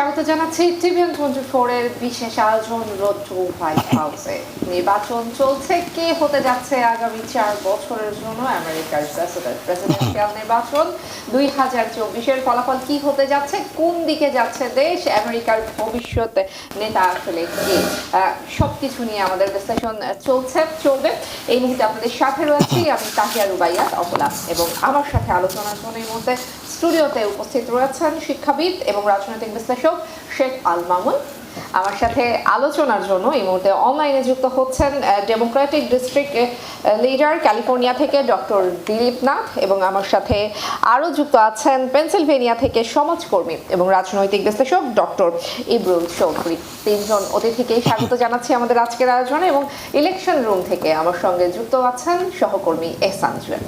স্বাগত জানাচ্ছি টিভি24 এর বিশেষ আয়োজন রোড টু হোয়াইট হাউসে। নির্বাচন চলছে, কে হতে যাচ্ছে আগামী 4 বছরের জন্য আমেরিকার প্রেসিডেন্সিয়াল নির্বাচন 2024-এর ফলাফল কি হতে যাচ্ছে, কোন দিকে যাচ্ছে দেশ, আমেরিকার ভবিষ্যৎ নেতা আসলে কে, সবকিছু নিয়ে আমাদের বিশ্লেষণ চলবে। এই মুহূর্তে আপনাদের সাথে রয়েছি আমি তাহিয়া রুবাইয়া অপলা, এবং আমার সাথে আলোচনার জন্য এই মুহূর্তে স্টুডিওতে উপস্থিত রয়েছেন শিক্ষাবিদ এবং রাজনৈতিক বিশ্লেষক শেখ আল মামুন। আমার সাথে আলোচনার জন্য এই মুহূর্তে অনলাইনে যুক্ত হচ্ছেন ডেমোক্রেটিক ডিস্ট্রিক্ট লিডার ক্যালিফোর্নিয়া থেকে ডক্টর দিলীপ নাথ, এবং আমার সাথে আরও যুক্ত আছেন পেনসিলভেনিয়া থেকে সমাজকর্মী এবং রাজনৈতিক বিশ্লেষক ডক্টর ইব্রুল চৌধুরী। তিনজন অতিথিকেই স্বাগত জানাচ্ছি আমাদের আজকের আয়োজনে, এবং ইলেকশন রুম থেকে আমার সঙ্গে যুক্ত আছেন সহকর্মী এহসান জুয়েল।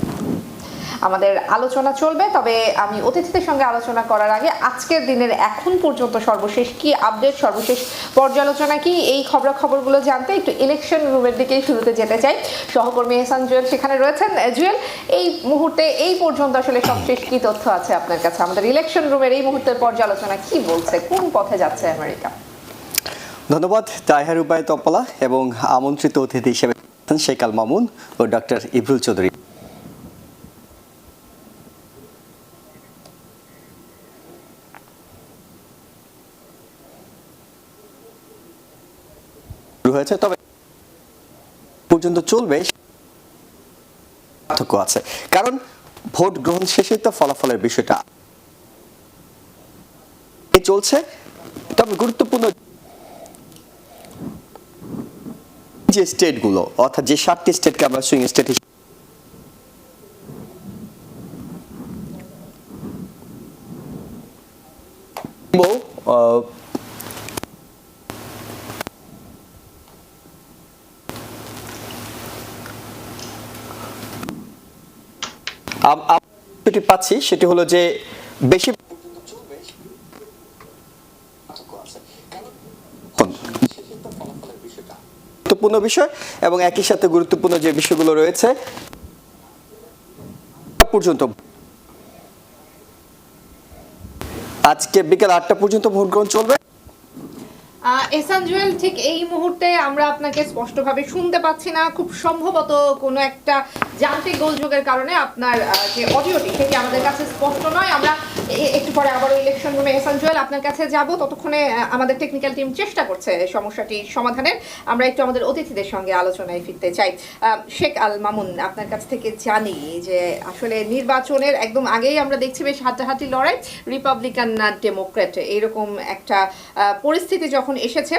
আমাদের আলোচনা চলবে, তবে আমি অতিথিদের সঙ্গে আলোচনা করার আগে আজকের দিনের এখন পর্যন্ত সর্বশেষ কি আপডেট, সর্বশেষ পর্যালোচনা কি, এই খবরগুলো জানতে একটু ইলেকশন রুমের দিকেই শুরুতে যেতে চাই। সহকর্মী এহসান জুয়েল সেখানে রয়েছেন। জুয়েল, এই মুহূর্তে এই পর্যন্ত আসলে সবশেষ কি তথ্য আছে আপনার কাছে? আমাদের ইলেকশন রুমের এই মুহূর্তের পর্যালোচনা কি বলছে, কোন পথে যাচ্ছে আমেরিকা? ধন্যবাদ তাহিয়া রুবাইয়া অপলা, এবং আমন্ত্রিত অতিথি হিসেবে শেখ আল মামুন ও ডক্টর ইব্রুল চৌধুরী। হয়েছে, তবে পর্যন্ত চলবে পার্থক্য আছে, কারণ ভোট গ্রহণ শেষে তো ফলাফলের বিষয়টা চলছে। তবে গুরুত্বপূর্ণ যে স্টেটগুলো, অর্থাৎ যে 7টি স্টেটকে আমরা সুইং স্টেট পাচ্ছি, সেটি হলো যে বেশি গুরুত্বপূর্ণ বিষয়, এবং একই সাথে গুরুত্বপূর্ণ যে বিষয়গুলো রয়েছে পর্যন্ত আজকে বিকেল 8টা পর্যন্ত ভোট গ্রহণ চলবে। এহসান জুয়েল, ঠিক এই মুহূর্তে আমরা আপনাকে স্পষ্টভাবে শুনতে পাচ্ছি না, খুব সম্ভবত কোনো একটা যান্ত্রিক গোলযোগের কারণে আপনার যে অডিওটি সেটি আমাদের কাছে স্পষ্ট নয়। আমরা একটু পরে আবারও ইলেকশন রুমে এহসান জুয়েল আপনার কাছে যাব, ততক্ষণে আমাদের টেকনিক্যাল টিম চেষ্টা করছে সমস্যাটি সমাধানের। আমরা একটু আমাদের অতিথিদের সঙ্গে আলোচনায় ফিরতে চাই। শেখ আল মামুন, আপনার কাছ থেকে জানি যে আসলে নির্বাচনের একদম আগেই আমরা দেখছি বেশ হাড্ডাহাড্ডি লড়াই, রিপাবলিকান না ডেমোক্রেট, এইরকম একটা পরিস্থিতি যখন এসেছে।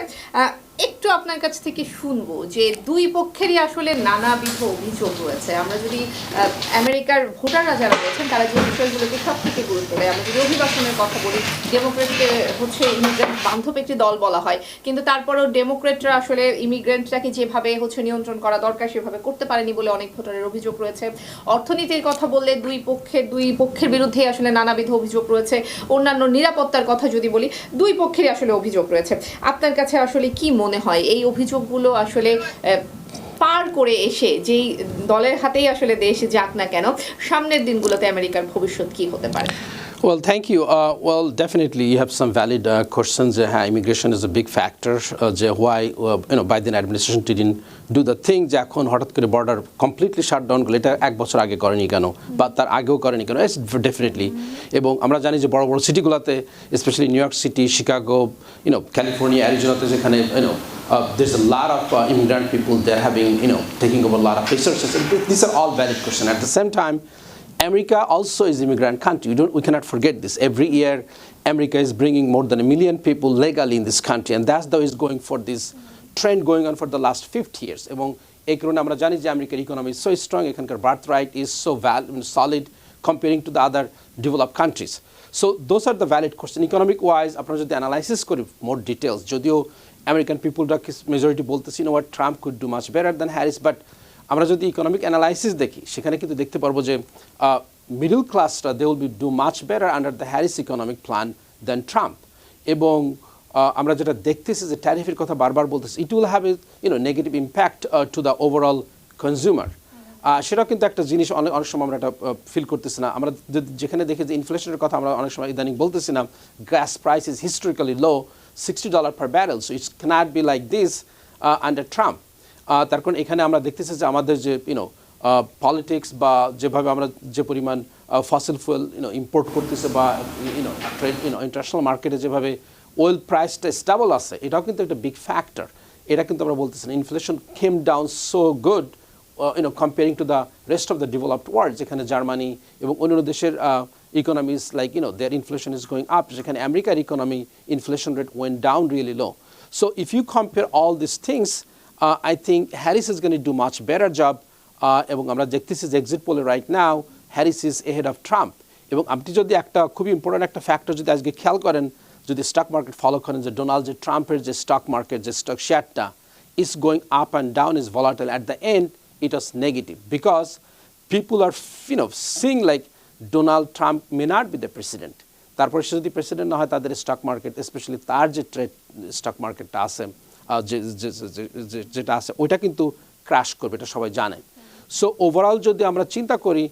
একটু আপনার কাছ থেকে শুনবো যে দুই পক্ষেরই আসলে নানাবিধ অভিযোগ রয়েছে। আমরা যদি আমেরিকার ভোটাররা যারা রয়েছেন তারা যে বিষয়গুলোকে সব থেকে গুরুত্ব দেয়, আমরা যদি অভিবাসনের কথা বলি, ডেমোক্রেটকে হচ্ছে ইমিগ্রেন্ট বান্ধব একটি দল বলা হয়, কিন্তু তারপরেও ডেমোক্রেটরা আসলে ইমিগ্রেন্টটাকে যেভাবে হচ্ছে নিয়ন্ত্রণ করা দরকার সেভাবে করতে পারেনি বলে অনেক ভোটারের অভিযোগ রয়েছে। অর্থনীতির কথা বললে দুই পক্ষের বিরুদ্ধে আসলে নানাবিধ অভিযোগ রয়েছে। অন্যান্য নিরাপত্তার কথা যদি বলি, দুই পক্ষেরই আসলে অভিযোগ রয়েছে। আপনার কাছে আসলে কি মনে হয় এই অভিযোগগুলো আসলে পার করে এসে যেই দলের হাতেই আসলে দেশ যাক না কেন, সামনের দিনগুলোতে আমেরিকার ভবিষ্যৎ কি হতে পারে? Well, thank you. Well, definitely you have some valid questions. Immigration is a big factor. Why, Biden administration didn't do the thing যে এখন হঠাৎ করে বর্ডার কমপ্লিটলি শাট ডাউন করলে, এটা এক বছর আগে করেনি কেন, বা তার আগেও করেনি কেন? ডেফিনেটলি। এবং আমরা জানি যে বড় বড় সিটিগুলোতে, specially New York city, Chicago, California, অ্যারিজোনাতে, যেখানে there's a lot of immigrant people, they're having, taking over a lot of resources. These are all valid questions. At the same time, America also is an immigrant country. We cannot forget this. Every year, America is bringing more than 1 million people legally in this country, and that's how it's going for this trend going on for the last 50 years. এবং এই কারণে আমরা জানি যে আমেরিকার economy is so strong, এখানকার birth right is so solid comparing to the other developed countries. So those are the valid questions. Economic wise, আপনারা যদি analysis করি more details, যদিও আমেরিকান পিপলরা মেজরিটি বলতেছি what Trump could do much better than Harris, but আমরা যদি economic analysis দেখি, সেখানে কিন্তু দেখতে পারবো যে মিডল ক্লাসটা they will be do much better under the Harris economic plan than Trump. এবং আমরা যেটা দেখতেছি যে ট্যারিফের কথা বারবার বলতেছি, it will have negative impact to the overall consumer. সেটাও কিন্তু একটা জিনিস অনেক অনেক সময় আমরা এটা ফিল করতেছি না। আমরা যেখানে দেখি যে ইনফ্লেশনের কথা আমরা অনেক সময় ইদানিং বলতেছিলাম, gas price is historically low, $60 per barrel, so it cannot be like this under Trump. তার কারণ এখানে আমরা দেখতেছি যে আমাদের যে পলিটিক্স বা যেভাবে আমরা যে পরিমাণ ফসিল ফুয়েল ইম্পোর্ট করতেছে বা ট্রেড ইন্টারন্যাশনাল মার্কেটে যেভাবে ওয়েল প্রাইসটা স্টেবল আছে, এটাও কিন্তু একটা বিগ ফ্যাক্টর। এটা কিন্তু আমরা বলতেছি না, inflation came down so good comparing to the rest of the developed world, যেখানে জার্মানি এবং অন্যান্য দেশের economies like their inflation is going up, যেখানে আমেরিকার economy inflation rate went down really low. So if you compare all these things, I think Harris is going to do much better job. এবং আমরা দেখতেছি যে exit পোলে right now Harris is ahead of Trump. এবং আপনি যদি একটা খুবই ইম্পর্টেন্ট একটা ফ্যাক্টর যদি আজকে খেয়াল করেন, যদি স্টক মার্কেট ফলো করেন, যে ডোনাল্ড যে ট্রাম্পের যে স্টক মার্কেট যে স্টক শেয়ারটা is going up and down, is volatile, at the end it was negative because people are seeing like Donald Trump may not be the president. তারপরে সে যদি president না হয়, তাদের স্টক মার্কেট স্পেশালি তার যে trade stock মার্কেটটা আছে যেটা আছে ওইটা কিন্তু ক্র্যাশ করবে, এটা সবাই জানে। সো ওভারঅল যদি আমরা চিন্তা করি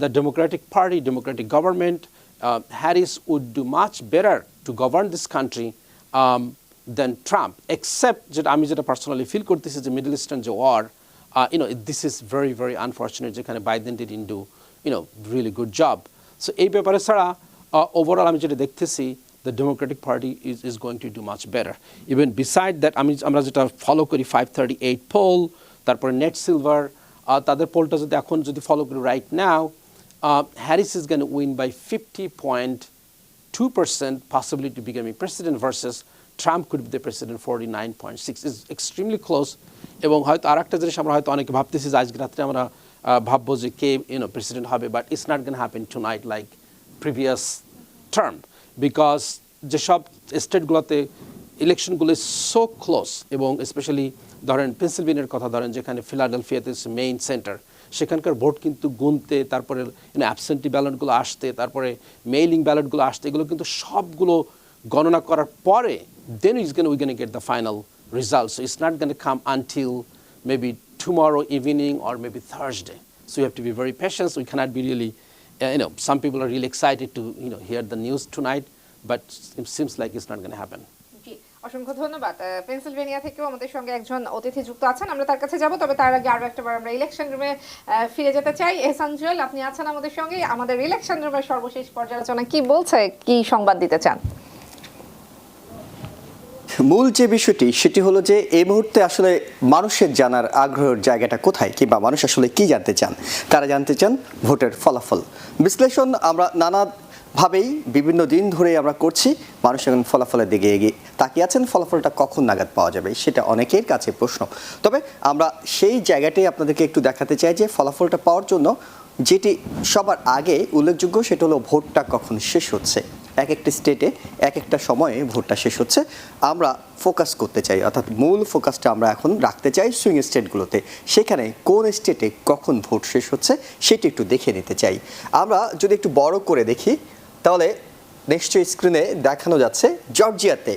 the Democratic party, Democratic government, Harris would do much better to govern this country than Trump, except যেটা আমি যেটা পার্সোনালি ফিল করতেছি যে মিডল ইস্টার্ন যে war, this is very, very unfortunate যেখানে Biden didn't do, really good job. So এই ব্যাপারে ছাড়া overall আমি যেটা দেখতেছি, the Democratic Party is going to do much better. Even beside that, আমরা যেটা ফলো করি 538 poll, তারপরে নেট সিলভার, তাদের পোলটা যদি এখন যদি ফলো করি right now, Harris is going to win by 50.2% possibly to becoming president versus Trump could be the president 49.6. is extremely close. এবং হয়তো আর একটা জিনিস আমরা হয়তো অনেকে ভাবতেছি যে আজকে রাত্রে আমরা ভাববো যে কে প্রেসিডেন্ট হবে, but it's not gonna happen tonight like previous term, because যেসব স্টেটগুলোতে ইলেকশনগুলো সো ক্লোজ, এবং স্পেশালি ধরেন পেনসিলভেনিয়ার কথা ধরেন, যেখানে ফিলাডেলফিয়াতে মেইন সেন্টার, সেখানকার ভোট কিন্তু গুনতে, তারপরে অ্যাবসেন্টি ব্যালটগুলো আসতে, তারপরে মেইলিং ব্যালটগুলো আসতে, এগুলো কিন্তু সবগুলো গণনা করার পরে then we're going to get the final result. So it's not going to come until maybe tomorrow evening or maybe Thursday. So you have to be very patient. So we cannot be really, some people are really excited to hear the news tonight, but it seems like it's not going to happen. অসংখ্য ধন্যবাদ। Pennsylvania থেকেও আমাদের সঙ্গে একজন অতিথি যুক্ত আছেন, আমরা তার কাছে যাব। তবে তার আগে আরো একবার আমরা ইলেকশন রুমে ফিরে যেতে চাই। এহসান জুয়েল, আপনি আছেন আমাদের সঙ্গে, আমাদের ইলেকশন রুমের সর্বশেষ পর্যালোচনা কি বলছে, কি সংবাদ দিতে চান? মূল যে বিষয়টি সেটি হলো যে এই মুহূর্তে আসলে মানুষের জানার আগ্রহের জায়গাটা কোথায়, কিংবা মানুষ আসলে কি জানতে চান। তারা জানতে চান ভোটের ফলাফল। বিশ্লেষণ আমরা নানাভাবেই বিভিন্ন দিন ধরে আমরা করছি, মানুষ এখন ফলাফলের দিকে এগিয়ে তাকিয়ে আছেন। ফলাফলটা কখন নাগাদ পাওয়া যাবে সেটা অনেকের কাছে প্রশ্ন। তবে আমরা সেই জায়গাটাই আপনাদেরকে একটু দেখাতে চাই যে ফলাফলটা পাওয়ার জন্য যেটি সবার আগে উল্লেখযোগ্য সেটা হলো ভোটটা কখন শেষ হচ্ছে। এক একটা স্টেটে এক একটা সময়ে ভোটটা শেষ হচ্ছে। আমরা ফোকাস করতে চাই, অর্থাৎ মূল ফোকাসটা আমরা এখন রাখতে চাই সুইং স্টেটগুলোতে। সেখানে কোন স্টেটে কখন ভোট শেষ হচ্ছে সেটি একটু দেখে নিতে চাই। আমরা যদি একটু বড় করে দেখি তাহলে নিশ্চয়ই স্ক্রিনে দেখানো যাচ্ছে জর্জিয়াতে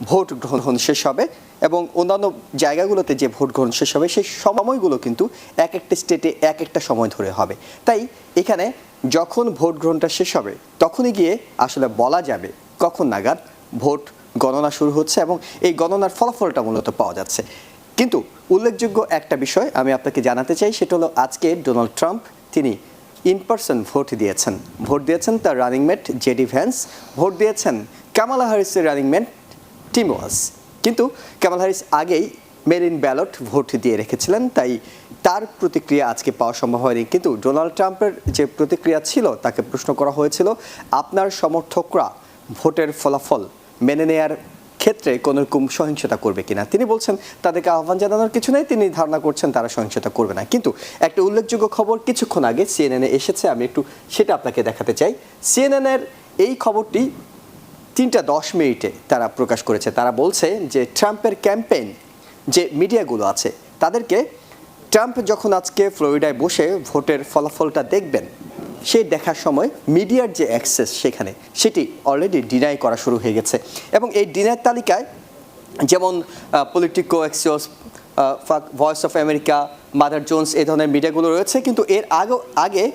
ভোট গ্রহণ শেষ হবে, এবং অন্যান্য জায়গাগুলোতে যে ভোট গ্রহণ শেষ হবে সেই সময়গুলো কিন্তু এক একটা স্টেটে এক একটা সময় ধরে হবে। তাই এখানে যখন ভোট গ্রহণটা শেষ হবে তখনই গিয়ে আসলে বলা যাবে কখন নাগাদ ভোট গণনা শুরু হচ্ছে এবং এই গণনার ফলাফলটা মূলত পাওয়া যাচ্ছে। কিন্তু উল্লেখযোগ্য একটা বিষয় আমি আপনাকে জানাতে চাই, সেটা হলো আজকে ডোনাল্ড ট্রাম্প তিনি ইন পার্সন ভোট দিয়েছেন তার running mate JD Vance, vote দিয়েছেন কামালা হ্যারিসের রানিং মেট টিম ওয়ালস। কিন্তু কামালা হ্যারিস আগেই মেরিন ব্যালট ভোট দিয়ে রেখেছিলেন, তাই তার প্রতিক্রিয়া আজকে পাওয়া সম্ভব হয়নি। কিন্তু ডোনাল্ড ট্রাম্পের যে প্রতিক্রিয়া ছিল, তাকে প্রশ্ন করা হয়েছিল আপনার সমর্থকরা ভোটের ফলাফল মেনে নেয়ার ক্ষেত্রে কোনো রকম সহিংসতা করবে কিনা। তিনি বলছেন তাদেরকে আহ্বান জানানোর কিছু নেই, তিনি ধারণা করছেন তারা সহিংসতা করবে না। কিন্তু একটা উল্লেখযোগ্য খবর কিছুক্ষণ আগে সিএনএনে এসেছে, আমি একটু সেটা আপনাকে দেখাতে চাই। সিএনএনের এই খবরটি 3:10 তারা প্রকাশ করেছে। তারা বলছে যে ট্রাম্পের ক্যাম্পেইন যে মিডিয়াগুলো আছে তাদেরকে ট্রাম্প যখন আজকে ফ্লোরিডায় বসে ভোটের ফলাফলটা দেখবেন, সেই দেখার সময় মিডিয়ার যে অ্যাক্সেস সেখানে সেটি অলরেডি ডিনাই করা শুরু হয়ে গেছে। এবং এই ডিনার তালিকায় যেমন Politico, Axios, voice of America, mother Jones এই ধরনের মিডিয়াগুলো রয়েছে, কিন্তু এর আগে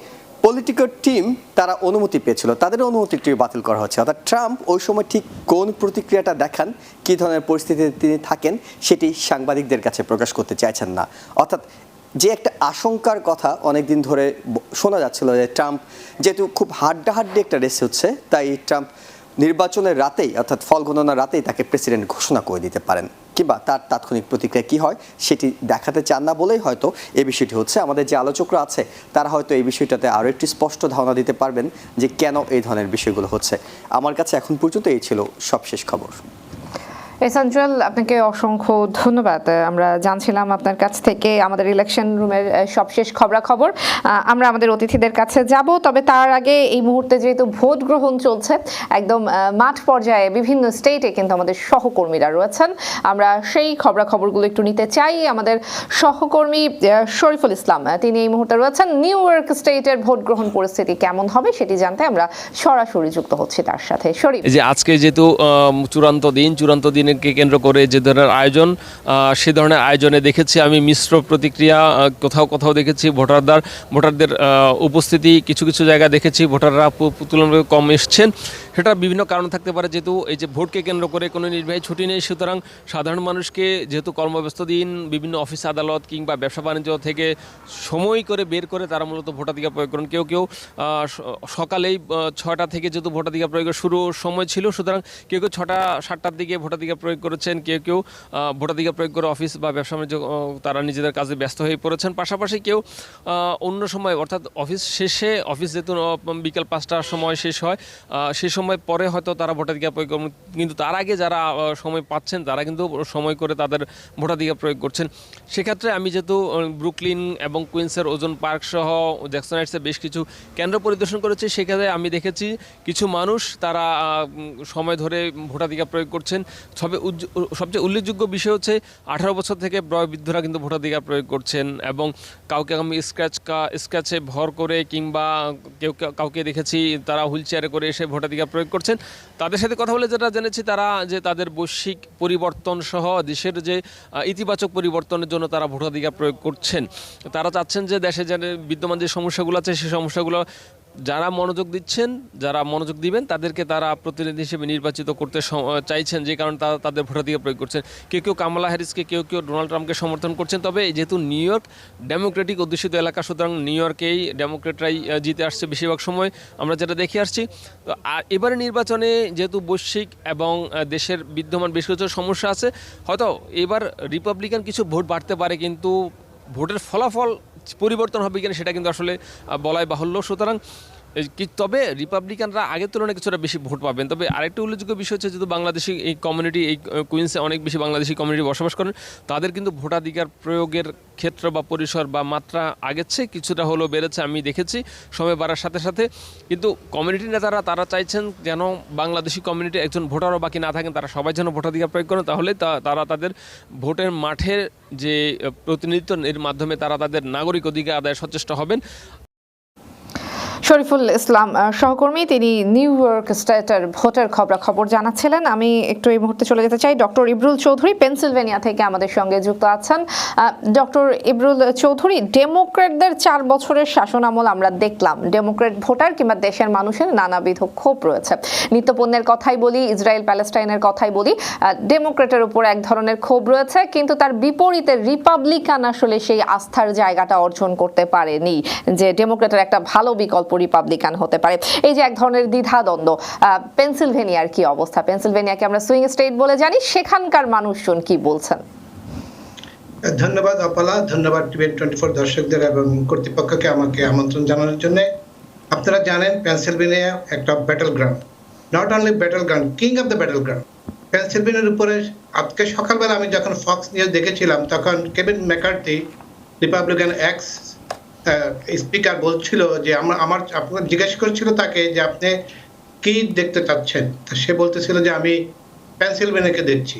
পলিটিক্যাল টিম তারা অনুমতি পেয়েছিল, তাদের অনুমতিটি বাতিল করা হচ্ছে। অর্থাৎ ট্রাম্প ওই সময় ঠিক কোন প্রতিক্রিয়াটা দেখান, কী ধরনের পরিস্থিতিতে তিনি থাকেন, সেটি সাংবাদিকদের কাছে প্রকাশ করতে চাইছেন না। অর্থাৎ যে একটা আশঙ্কার কথা অনেকদিন ধরে শোনা যাচ্ছিল যে ট্রাম্প যেহেতু খুব হাড্ডাহাড্ডি একটা রেস হচ্ছে, তাই ট্রাম্প নির্বাচনের রাতেই অর্থাৎ ফল গণনার রাতেই তাকে প্রেসিডেন্ট ঘোষণা করে দিতে পারেন, কিংবা তার তাৎক্ষণিক প্রতিক্রিয়া কী হয় সেটি দেখাতে চান না বলেই হয়তো এই বিষয়টি হচ্ছে। আমাদের যে আলোচকরা আছে তারা হয়তো এই বিষয়টাতে আরও একটি স্পষ্ট ধারণা দিতে পারবেন যে কেন এই ধরনের বিষয়গুলো হচ্ছে। আমার কাছে এখন পর্যন্ত এই ছিল সবশেষ খবর। এসাঞ্জুয়াল, আপনাকে অসংখ্য ধন্যবাদ। আমরা জানছিলাম আপনার কাছ থেকে আমাদের ইলেকশন রুমের সবশেষ খবরাখবর। আমরা আমাদের অতিথিদের কাছে যাব, তবে তার আগে এই মুহূর্তে যেহেতু ভোট গ্রহণ চলছে একদম মাঠ পর্যায়ে বিভিন্ন স্টেটে, কিন্তু আমাদের সহকর্মীরা রয়েছেন, আমরা সেই খবরাখবরগুলো একটু নিতে চাই। আমাদের সহকর্মী শরীফুল ইসলাম তিনি এই মুহূর্তে রয়েছেন। নিউ ইয়র্ক স্টেটের ভোট গ্রহণ পরিস্থিতি কেমন হবে সেটি জানতে আমরা সরাসরি যুক্ত হচ্ছি তার সাথে। শরীফ, যে আজকে যেহেতু চূড়ান্ত দিনকে কেন্দ্র করে যে ধরনের আয়োজন, সে ধরনের আয়োজনে দেখেছি আমি মিশ্র প্রতিক্রিয়া। কোথাও দেখেছি ভোটারদের উপস্থিতি, কিছু জায়গায় দেখেছি ভোটাররা তুলনামূলক কম এসছেন। সেটা বিভিন্ন কারণ থাকতে পারে, যেহেতু এই যে ভোটকে কেন্দ্র করে কোনো নির্বাহী ছুটি নেই, সুতরাং সাধারণ মানুষকে যেহেতু কর্মব্যস্ত দিন, বিভিন্ন অফিস আদালত কিংবা ব্যবসা বাণিজ্য থেকে সময় করে বের করে তারা মূলত ভোটাধিকার প্রয়োগ করেন। কেউ সকালেই 6টা থেকে যেহেতু ভোটাধিকার প্রয়োগের শুরু সময় ছিল, সুতরাং কেউ 6টা 7টার দিকে ভোটাধিকার প্রয়োগ করেছেন, কেউ ভোটাধিকার প্রয়োগ করে অফিস বা ব্যবসা বাণিজ্য তারা নিজেদের কাজে ব্যস্ত হয়ে পড়েছেন। পাশাপাশি কেউ অন্য সময় অর্থাৎ অফিস যেহেতু বিকেল 5টার সময় শেষ হয়, সেই সময় পরে হয়তো তারা ভোটাধিকার প্রয়োগ করবেন, কিন্তু তার আগে যারা সময় পাচ্ছেন তারা কিন্তু সময় করে তাদের ভোটাধিকার প্রয়োগ করছেন। সেক্ষেত্রে আমি যেহেতু ব্রুকলিন এবং কুইন্সের ওজন পার্ক সহ জ্যাকসন হাইটসের বেশ কিছু কেন্দ্র পরিদর্শন করেছি, সেখানে আমি দেখেছি কিছু মানুষ তারা সময় ধরে ভোটাধিকার প্রয়োগ করছেন। সবচেয়ে উল্লেখযোগ্য বিষয় হচ্ছে 18 বছর থেকে বয়োবৃদ্ধরা কিন্তু ভোটাধিকার প্রয়োগ করছেন, এবং কাউকে আমি স্ক্র্যাচে ভর করে কিংবা কাউকে দেখেছি তারা হুইল চেয়ারে করে এসে ভোটাধিকার প্রয়োগ করছেন। তাদের সাথে কথা বলে যেটা জেনেছি, তারা যে তাদের বৈশ্বিক পরিবর্তন সহ দেশের যে ইতিবাচক পরিবর্তনের জন্য তারা ভোটাধিকার প্রয়োগ করছেন। তারা চাচ্ছেন যে দেশে যে বিদ্যমান যে সমস্যাগুলো আছে সেই সমস্যাগুলো যারা মনোযোগ দিবেন তাদেরকে তারা প্রতিনিধি হিসেবে নির্বাচিত করতে চাইছেন, যে কারণে তারা তাদের ভোটাধিকার প্রয়োগ করছেন। কেউ কামালা হ্যারিসকে, কেউ ডোনাল্ড ট্রাম্পকে সমর্থন করছেন। তবে যেহেতু নিউ ইয়র্ক ডেমোক্রেটিক অধ্যুষিত এলাকা, সুতরাং নিউ ইয়র্কেই ডেমোক্রেটরাই জিতে আসছে বেশিরভাগ সময়, আমরা যেটা দেখে আসছি। তো আর এবারে নির্বাচনে যেহেতু বৈশ্বিক এবং দেশের বিদ্যমান বেশ কিছু সমস্যা আছে, হয়তো এবার রিপাবলিকান কিছু ভোট বাড়তে পারে, কিন্তু ভোটের ফলাফল পরিবর্তন হবে কিনা সেটা কিন্তু আসলে বলাই বাহুল্য। সুতরাং তবে রিপাবলিকানরা আগের তুলনায় কিছুটা বেশি ভোট পাবেন। তবে আরেকটা উল্লেখযোগ্য বিষয় হচ্ছে, যেহেতু বাংলাদেশি এই কমিউনিটি, এই কুইন্সে অনেক বেশি বাংলাদেশি কমিউনিটি বসবাস করেন, তাদের কিন্তু ভোটাধিকার প্রয়োগের ক্ষেত্র বা পরিসর বা মাত্রা আগের চেয়ে কিছুটা হলেও বেড়েছে আমি দেখেছি সময় বাড়ার সাথে সাথে। কিন্তু কমিউনিটি নেতারা তারা চাইছেন যেন বাংলাদেশি কমিউনিটি একজন ভোটারও বাকি না থাকেন, তারা সবাই যেন ভোটাধিকার প্রয়োগ করেন, তাহলে তারা তাদের ভোটের মাঠের যে প্রতিনিধিত্ব এর মাধ্যমে তারা তাদের নাগরিক অধিকার আদায়ে সচেষ্ট হবেন। শরীফুল ইসলাম সহকর্মী, তিনি নিউ ইয়র্ক স্টেটের ভোটের খবর জানাচ্ছিলেন। আমি একটু এই মুহূর্তে চলে যেতে চাই ডক্টর ইবরুল চৌধুরী পেনসিলভেনিয়া থেকে আমাদের সঙ্গে যুক্ত আছেন। ডক্টর ইবরুল চৌধুরী, ডেমোক্রেটদের 4 বছরের শাসন আমল আমরা দেখলাম, ডেমোক্রেট ভোটার কিংবা দেশের মানুষের নানাবিধ ক্ষোভ রয়েছে। নিত্যপণ্যের কথাই বলি, ইসরায়েল প্যালেস্টাইনের কথাই বলি, ডেমোক্রেটের উপর এক ধরনের ক্ষোভ রয়েছে, কিন্তু তার বিপরীতে রিপাবলিকান আসলে সেই আস্থার জায়গাটা অর্জন করতে পারেনি যে ডেমোক্রেটের একটা ভালো বিকল্প রিপাবলিকান হতে পারে। এই যে এক ধরনের দ্বিধাদ্বন্দ্ব, পেনসিলভেনিয়ার কি অবস্থা? পেনসিলভেনিয়াকে আমরা সুইং স্টেট বলে জানি, সেখানকার মানুষজন কি বলছেন? ধন্যবাদ অপলা, ধন্যবাদ EP24 দর্শকদের এবং কর্তৃপক্ষকে আমাকে আমন্ত্রণ জানানোর জন্য। আপনারা জানেন পেনসিলভেনিয়া একটা battleground, not only battleground, king of the battleground. পেনসিলভেনিয়ার উপরে আজকে সকালবেলা আমি যখন ফক্স নিউজ দেখেছিলাম, তখন Kevin McCarthy, Republican ex speaker, বলছিল যে আপনার জিজ্ঞেস করছিল তাকে যে আপনি কি দেখতে চাচ্ছেন, তো সে বলতেছিল যে আমি পেনসিলভেনিয়াকে দেখছি।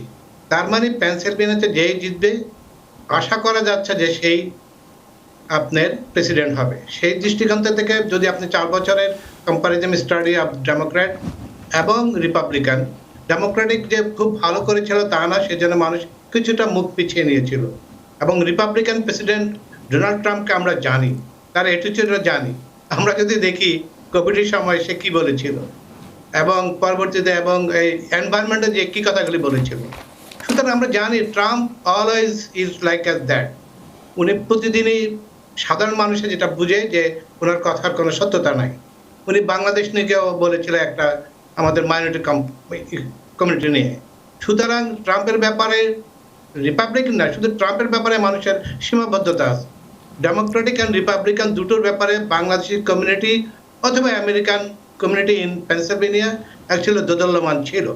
তার মানে পেনসিলভেনিয়াতে যেই জিতবে আশা করা যাচ্ছে যে সেই আপনার প্রেসিডেন্ট হবে। সেই দৃষ্টিকোণ থেকে যদি আপনি 4 বছরের কম্পারিজন স্টাডি অফ ডেমোক্র্যাট এবং রিপাবলিকান, ডেমোক্রেটিক যে খুব ভালো করেছিল তা না, সেজন্য মানুষ কিছুটা মুখ পিছিয়ে নিয়েছিল, এবং রিপাবলিকান প্রেসিডেন্ট ডোনাল্ড ট্রাম্পকে আমরা জানি, তার অ্যাটিটিউডটা জানি। আমরা যদি দেখি কোভিডের সময় সে কি বলেছিল এবং পরবর্তীতে এবং এই এনভায়রনমেন্টে যে কি কথাগুলি বলেছিল, সুতরাং আমরা জানি Trump always is like as that. উনি প্রতিদিনই সাধারণ মানুষের যেটা বুঝে যে ওনার কথার কোনো সত্যতা নাই। উনি বাংলাদেশ নিয়েও বলেছিল একটা আমাদের মাইনরিটি কমিউনিটি নিয়ে। সুতরাং ট্রাম্পের ব্যাপারে রিপাবলিকান না, শুধু ট্রাম্পের ব্যাপারে মানুষের সীমাবদ্ধতা আছে। ডেমোক্রেটিক অ্যান্ড রিপাবলিকান দুটোর ব্যাপারে বাংলাদেশি কমিউনিটি অথবা American community in Pennsylvania actually দোদুল্যমান ছিল।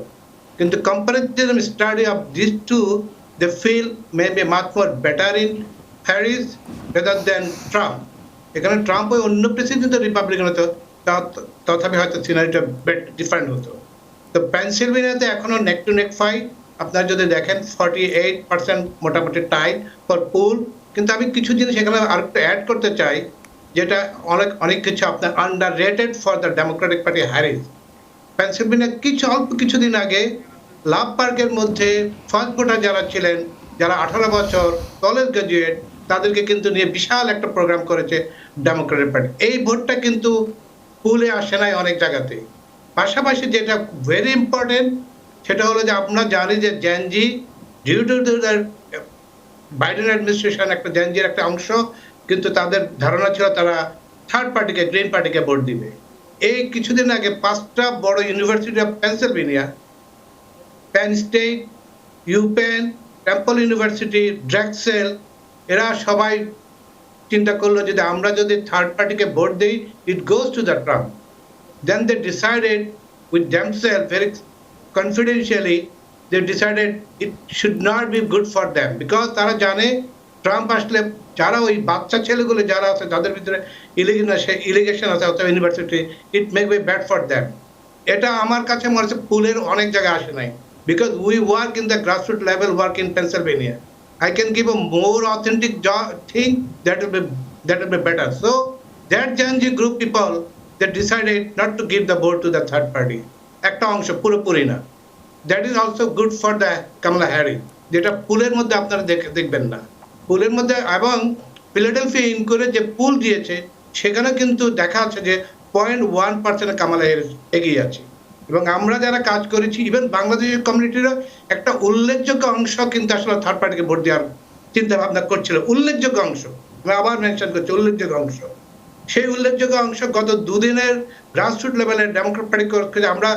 কিন্তু comparison study of this two they feel may be much more better in Harris rather than Trump. এখানে ট্রাম্প ওই অন্য প্রেসিডেন্ট রিপাবলিকান হতো, তথাপি হয়তো সিনারিটা ডিফারেন্ট হতো। তো পেনসিলভেনিয়াতে এখনো নেক টু নেক ফাইট। আপনারা যদি দেখেন 48% মোটামুটি টাই ফর পুল। কিন্তু আমি কিছু জিনিস এখানে আর একটু অ্যাড করতে চাই, যেটা অনেক কিছু আপনার under rated for the Democratic party Harris. Pennsylvania অল্প কিছুদিন আগে লাভ পার্কের মধ্যে ফার্স্ট ভোটার যারা ছিলেন, যারা 18 বছর কলেজ গ্রাজুয়েট, তাদেরকে কিন্তু নিয়ে বিশাল একটা প্রোগ্রাম করেছে ডেমোক্রেটিক পার্টি। এই ভোটটা কিন্তু পুলে আসে নাই অনেক জায়গাতে। পাশাপাশি যেটা ভেরি ইম্পর্টেন্ট সেটা হলো যে আমরা জানি যে Gen Z due to Biden administration একটা জেনজির একটা অংশ, কিন্তু তাদের ধারণা ছিল তারা থার্ড পার্টিকে, গ্রিন পার্টিকে ভোট দিবে। এই কিছুদিন আগে 5টা বড় University of Pennsylvania, Penn State, UPenn, Temple University, Drexel, এরা সবাই চিন্তা করলো যদি আমরা যদি থার্ড পার্টিকে ভোট দিই, it goes to the Trump. Then they decided with themselves very confidentially, they decided it should not be good for them because তারা জানে ট্রাম্প আসলে যারা ওই বাচ্চা ছেলেগুলো যারা আছে যাদের ভিতরে ইলিগেশন আছে অথবা university, it may be bad for them. এটা আমার কাছে মনে হচ্ছে পুলের অনেক জায়গায় আসে নাই, because we work in the grassroot level work in Pennsylvania. I can give a more authentic thing that will be better. So that Gen Z group people, they decided not to give the vote to the third party. একটা অংশ, পুরোপুরি না। That is also good for the Kamala Harris, যেটা পুলের মধ্যে আপনারা দেখবেন না। পুলের মধ্যে এবং ফিলাডেলফিয়া ইনকোরে যে পুল দিয়েছে সেখানে কিন্তু দেখা যাচ্ছে যে 0.1% কামালা হ্যারিস এগিয়ে আছে। এবং আমরা যারা কাজ করেছি, ইভেন বাংলাদেশের কমিউনিটিরও একটা উল্লেখযোগ্য অংশ কিন্তু আসলে থার্ড পার্টিকে ভোট দেওয়ার চিন্তা ভাবনা করছিল। উল্লেখযোগ্য অংশ, আমি আবার মেনশন করছি, উল্লেখযোগ্য অংশ। সেই উল্লেখযোগ্য অংশ গত দুদিনের গ্রাসরুট লেভেলের ডেমোক্রেট পার্টি আমরা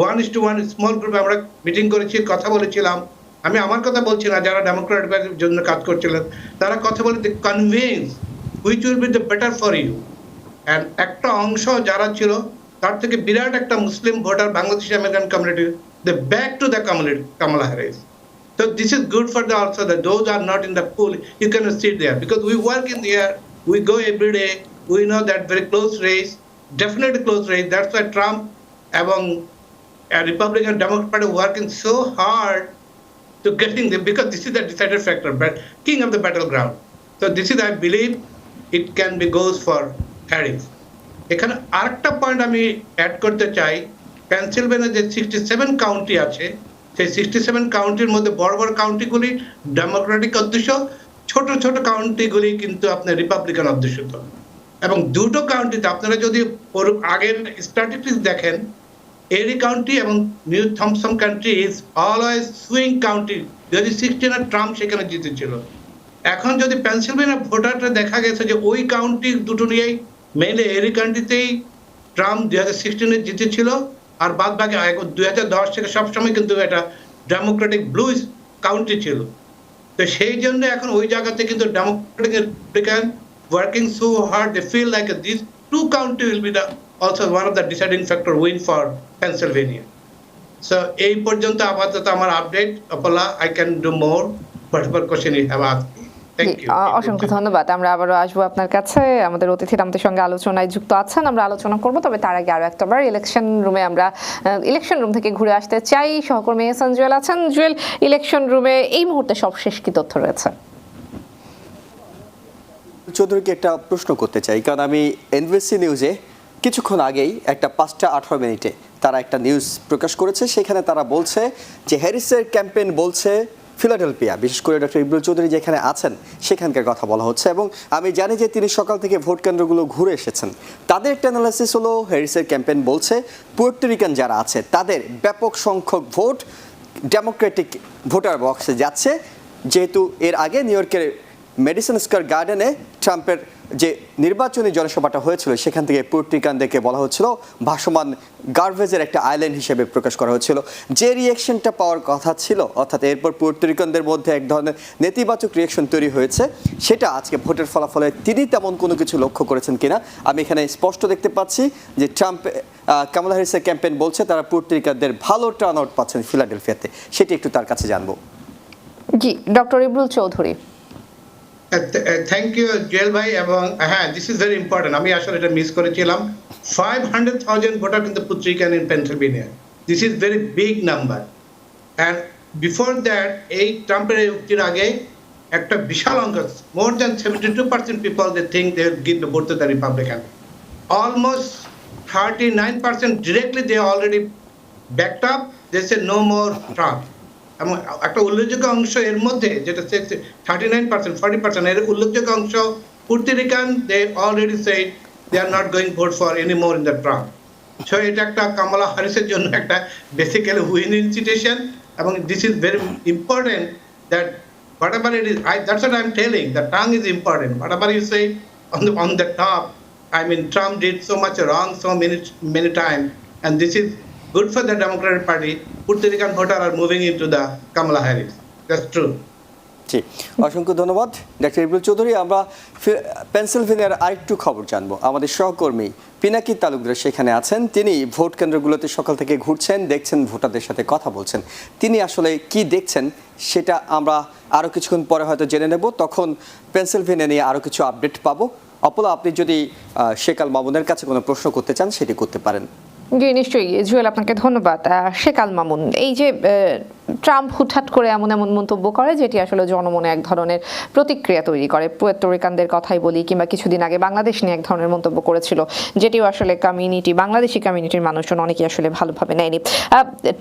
1:1 স্মল গ্রুপে আমরা মিটিং করেছি, কথা বলেছিলাম। আমি আমার কথা বলছি না, যারা ডেমোক্রেট পার্টির জন্য কাজ করছিলেন তারা কথা বলে convince which will be the better for you. And একটা অংশ যারা ছিল তার থেকে বিরাট একটা মুসলিম voter Bangladeshi American community, they back to the community Kamala Harris. So this is good for the also that those are not in the pool, you cannot sit there because we work in the air, we go every day, we know that very close race, definitely close race. That's why Trump among a Republican Democrat Party working so hard to getting them, because this is the decided factor, but king of the battleground. So this is, I believe, it can be goes for Harris. এখানে আরেকটা point আমি add করতে চাই, Pennsylvania যে 67 county আছে, সেই 67 কাউন্টির মধ্যে বড় বড় কাউন্টিগুলি ডেমোক্রেটিক অধ্যুষিত, ছোট ছোট কাউন্টিগুলি কিন্তু আপনার রিপাবলিকান অধ্যুষিত। এবং দুটো কাউন্টিতে আপনারা যদি আগের স্ট্যাটিস্টিক্স দেখেন, এরি কাউন্টি এবং new Thomson county is always swing county. 2016 Trump সেখানে জিতেছিল। এখন যদি পেনসিলভেনিয়া ভোটারটা দেখা গেছে যে ওই কাউন্টি দুটো নিয়েই, মেইনলি এরি কাউন্টিতেই ট্রাম্প 2016 জিতেছিল, আর বাদ বাকি 2010 থেকে সবসময় কিন্তু এটা ডেমোক্রেটিক ব্লু কাউন্টি ছিল। তো সেই জন্য এখন ওই জায়গাতে কিন্তু Democratic Republican working so hard, they feel like this two county will be the also one of the deciding factor win for Pennsylvania. So এই পর্যন্ত আপাতত আমার update. Apala, I can do more, whatever question you have asked me. অসংখ্য ধন্যবাদ। আমরা আবারও আসবো আপনার কাছে। আমাদের অতিথিরা আমাদের সঙ্গে আলোচনায় যুক্ত আছেন, আমরা আলোচনা করব। তবে তার আগে আরো একটাবার ইলেকশন রুম থেকে ঘুরে আসতে চাই। সহকর্মী এহসান জুয়েল আছেন। জুয়েল, ইলেকশন রুমে এই মুহূর্তে সবশেষ কি তথ্য রয়েছে? চৌধুরীকে একটা প্রশ্ন করতে চাই, কারণ আমি এনবিসি নিউজে কিছুক্ষণ আগেই একটা 5:18 তারা একটা নিউজ প্রকাশ করেছে। সেখানে তারা বলছে যে হ্যারিসের ক্যাম্পেইন বলছে ফিলাডেলফিয়া, বিশেষ করে ডক্টর ইবরুল চৌধুরী যেখানে আছেন সেখানকার কথা বলা হচ্ছে, এবং আমি জানি যে তিনি সকাল থেকে ভোট কেন্দ্রগুলো ঘুরে এসেছেন। তাদের একটা অ্যানালাইসিস হলো, হ্যারিসের ক্যাম্পেইন বলছে পুয়ের্তো যারা আছে তাদের ব্যাপক সংখ্যক ভোট ডেমোক্রেটিক ভোটার বক্সে যাচ্ছে, যেহেতু এর আগে নিউ ইয়র্কের মেডিসন স্কোয়ার গার্ডেনে ট্রাম্পের যে নির্বাচনী জনসভাটা হয়েছিল সেখান থেকে পুয়ের্তো বলা হচ্ছিল ভাসমান গার্বেজের একটা আইল্যান্ড হিসেবে প্রকাশ করা হচ্ছিল। যে রিয়েকশনটা পাওয়ার কথা ছিল, অর্থাৎ এরপর পুয়ের্তো মধ্যে এক ধরনের নেতিবাচক রিয়েকশন তৈরি হয়েছে, সেটা আজকে ভোটের ফলাফলে তিনি তেমন কোনো কিছু লক্ষ্য করেছেন কিনা আমি এখানে স্পষ্ট দেখতে পাচ্ছি যে কামালা হ্যারিসের ক্যাম্পেইন বলছে তারা পুয়ের্তো ভালো টার্ন আউট পাচ্ছেন ফিলাডেলফিয়াতে, সেটি একটু তার কাছে জানবো। জি, doctor Ibrul Chowdhury. Thank you Jewel ভাই, এবং হ্যাঁ, দিস ইজ ভেরি ইম্পর্টেন্ট। আমি আসলে এটা মিস করেছিলাম। 500,000 ভোটার কিন্তু Puerto Rican in Pennsylvania, this is very big number. And before that, এই ট্রাম্পের উক্তির আগে একটা বিশাল অঙ্ক, more than 72% people they think they will give the vote to the Republican. Almost 39% directly they already backed up, they say no more Trump. এবং একটা উল্লেখযোগ্য অংশ এর মধ্যে, যেটা 39%, 40%, এর উল্লেখযোগ্য অংশ Puerto Rican, they already said they are not going vote for any more in the Trump. So এটা একটা কামালা হ্যারিসের জন্য একটা বেসিক্যালি উইনিং সিচুয়েশন, এবং this is very important that whatever it is, that's what I'm telling, the tongue is important. Whatever you say on the top, I mean, Trump did so much wrong so many times, and this is good for the Democratic Party. Puerto Rican voters are moving into the Kamala Harris. That's true. জি, অসংখ্য ধন্যবাদ doctor Ibrul Chowdhury. আমরা পেনসিলভেনিয়ার আরেকটু খবর জানবো। আমাদের সহকর্মী পিনাকি তালুকদার সেখানে আছেন, তিনি ভোট কেন্দ্রগুলোতে সকাল থেকে ঘুরছেন, দেখছেন, ভোটারদের সাথে কথা বলছেন। তিনি আসলে কি দেখছেন সেটা আমরা আরও কিছুক্ষণ পরে হয়তো জেনে নেব, তখন পেনসিলভেনিয়া নিয়ে আরও কিছু আপডেট পাবো। অপলা, আপনি যদি শেখ আল মামুনের কাছে কোনো প্রশ্ন করতে চান সেটি করতে পারেন। জি নিশ্চয়ই জুয়েল, আপনাকে ধন্যবাদ। শেখ আল মামুন, এই যে ট্রাম্প হুটহাট করে এমন মন্তব্য করে যেটি আসলে জনমনে এক ধরনের প্রতিক্রিয়া তৈরি করে, পুয়ের্তো রিকানদের কথাই বলি, কিংবা কিছুদিন আগে বাংলাদেশ নিয়ে এক ধরনের মন্তব্য করেছিল, যেটিও আসলে বাংলাদেশি কমিউনিটির মানুষজন অনেকেই আসলে ভালোভাবে নেয়নি।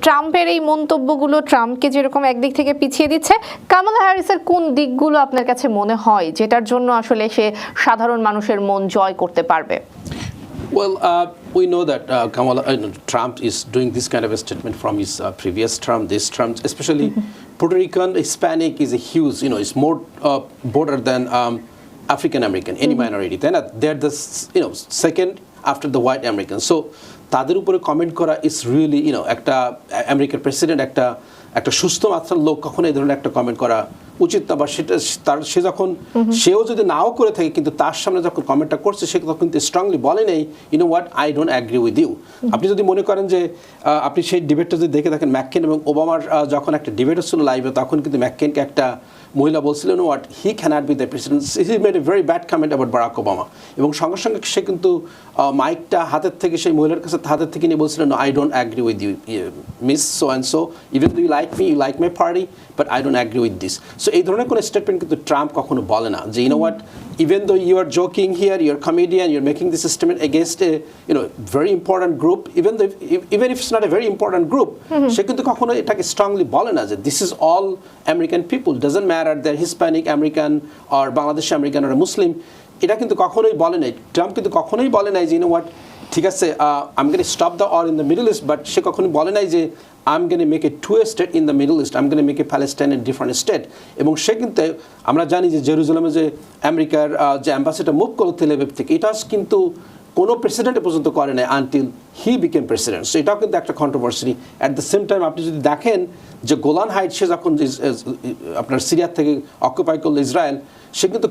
ট্রাম্পের এই মন্তব্যগুলো ট্রাম্পকে যেরকম একদিক থেকে পিছিয়ে দিচ্ছে, কামালা হ্যারিসের কোন দিকগুলো আপনার কাছে মনে হয় যেটার জন্য আসলে সে সাধারণ মানুষের মন জয় করতে পারবে? Well, we know that Trump is doing this kind of a statement from his previous term, this term, especially Puerto Rican, Hispanic is a huge, it's more border than African American, any minority. Then they're the, second after the white Americans. So, তাদের উপরে comment করা is really, একটা আমেরিকার president, একটা সুস্থ মাত্রার লোক কখনো এই ধরনের একটা কমেন্ট করা উচিত না, বা সেটা সে যখন সেও যদি নাও করে থাকে কিন্তু তার সামনে যখন কমেন্টটা করছে সে তখন কিন্তু স্ট্রংলি বলে নেই, what, I don't agree with you. আপনি যদি মনে করেন যে আপনি সেই ডিবেটটা যদি দেখে থাকেন, ম্যাককেন এবং ওবামার যখন একটা ডিবেট হচ্ছিল লাইভে, তখন কিন্তু ম্যাককেনকে একটা মহিলা বলছিলেন, what, he can't be the president, he made a very bad comment about Barack Obama, এবং সঙ্গে সঙ্গে সে কিন্তু মাইকটা হাতের থেকে সেই মহিলার কাছে হাতের থেকে নিয়ে বলছিলেন, I don't agree with you miss so and so, even though you like me, you like my party, but I don't agree with this. So এই ধরনের কোনো স্টেটমেন্ট কিন্তু ট্রাম্প কখনো বলে না যে, what, even though you are joking here, you're a comedian, you're making this statement against a very important group, even if it's not a very important group, সে কিন্তু কখনো এটাকে স্ট্রংলি বলে না যে this is all American people, doesn't matter they're Hispanic American or Bangladeshi American or a Muslim, এটা কিন্তু কখনোই বলে নাই। ট্রাম্প কিন্তু কখনোই বলে নাই যে হোয়াট, ঠিক আছে, I'm going to stop the war in the Middle East, but সে কখনোই বলে নাই যে I'm going to make a two state in the Middle East, I'm going to make a Palestine a different state. এবং সে কিন্তু, আমরা জানি যে জেরুজালেমে যে আমেরিকার যে অ্যাম্বাসেডর মুভ করলো তেল আভিভ থেকে, এটা কিন্তু কোনো প্রেসিডেন্ট পর্যন্ত করে নাই until he became president. So এটাও কিন্তু একটা controversy. At the same time আপনি যদি দেখেন যে গোলান হাইট সে যখন আপনার সিরিয়া থেকে অকুপাই করলো ইসরায়েল, সে কিন্তু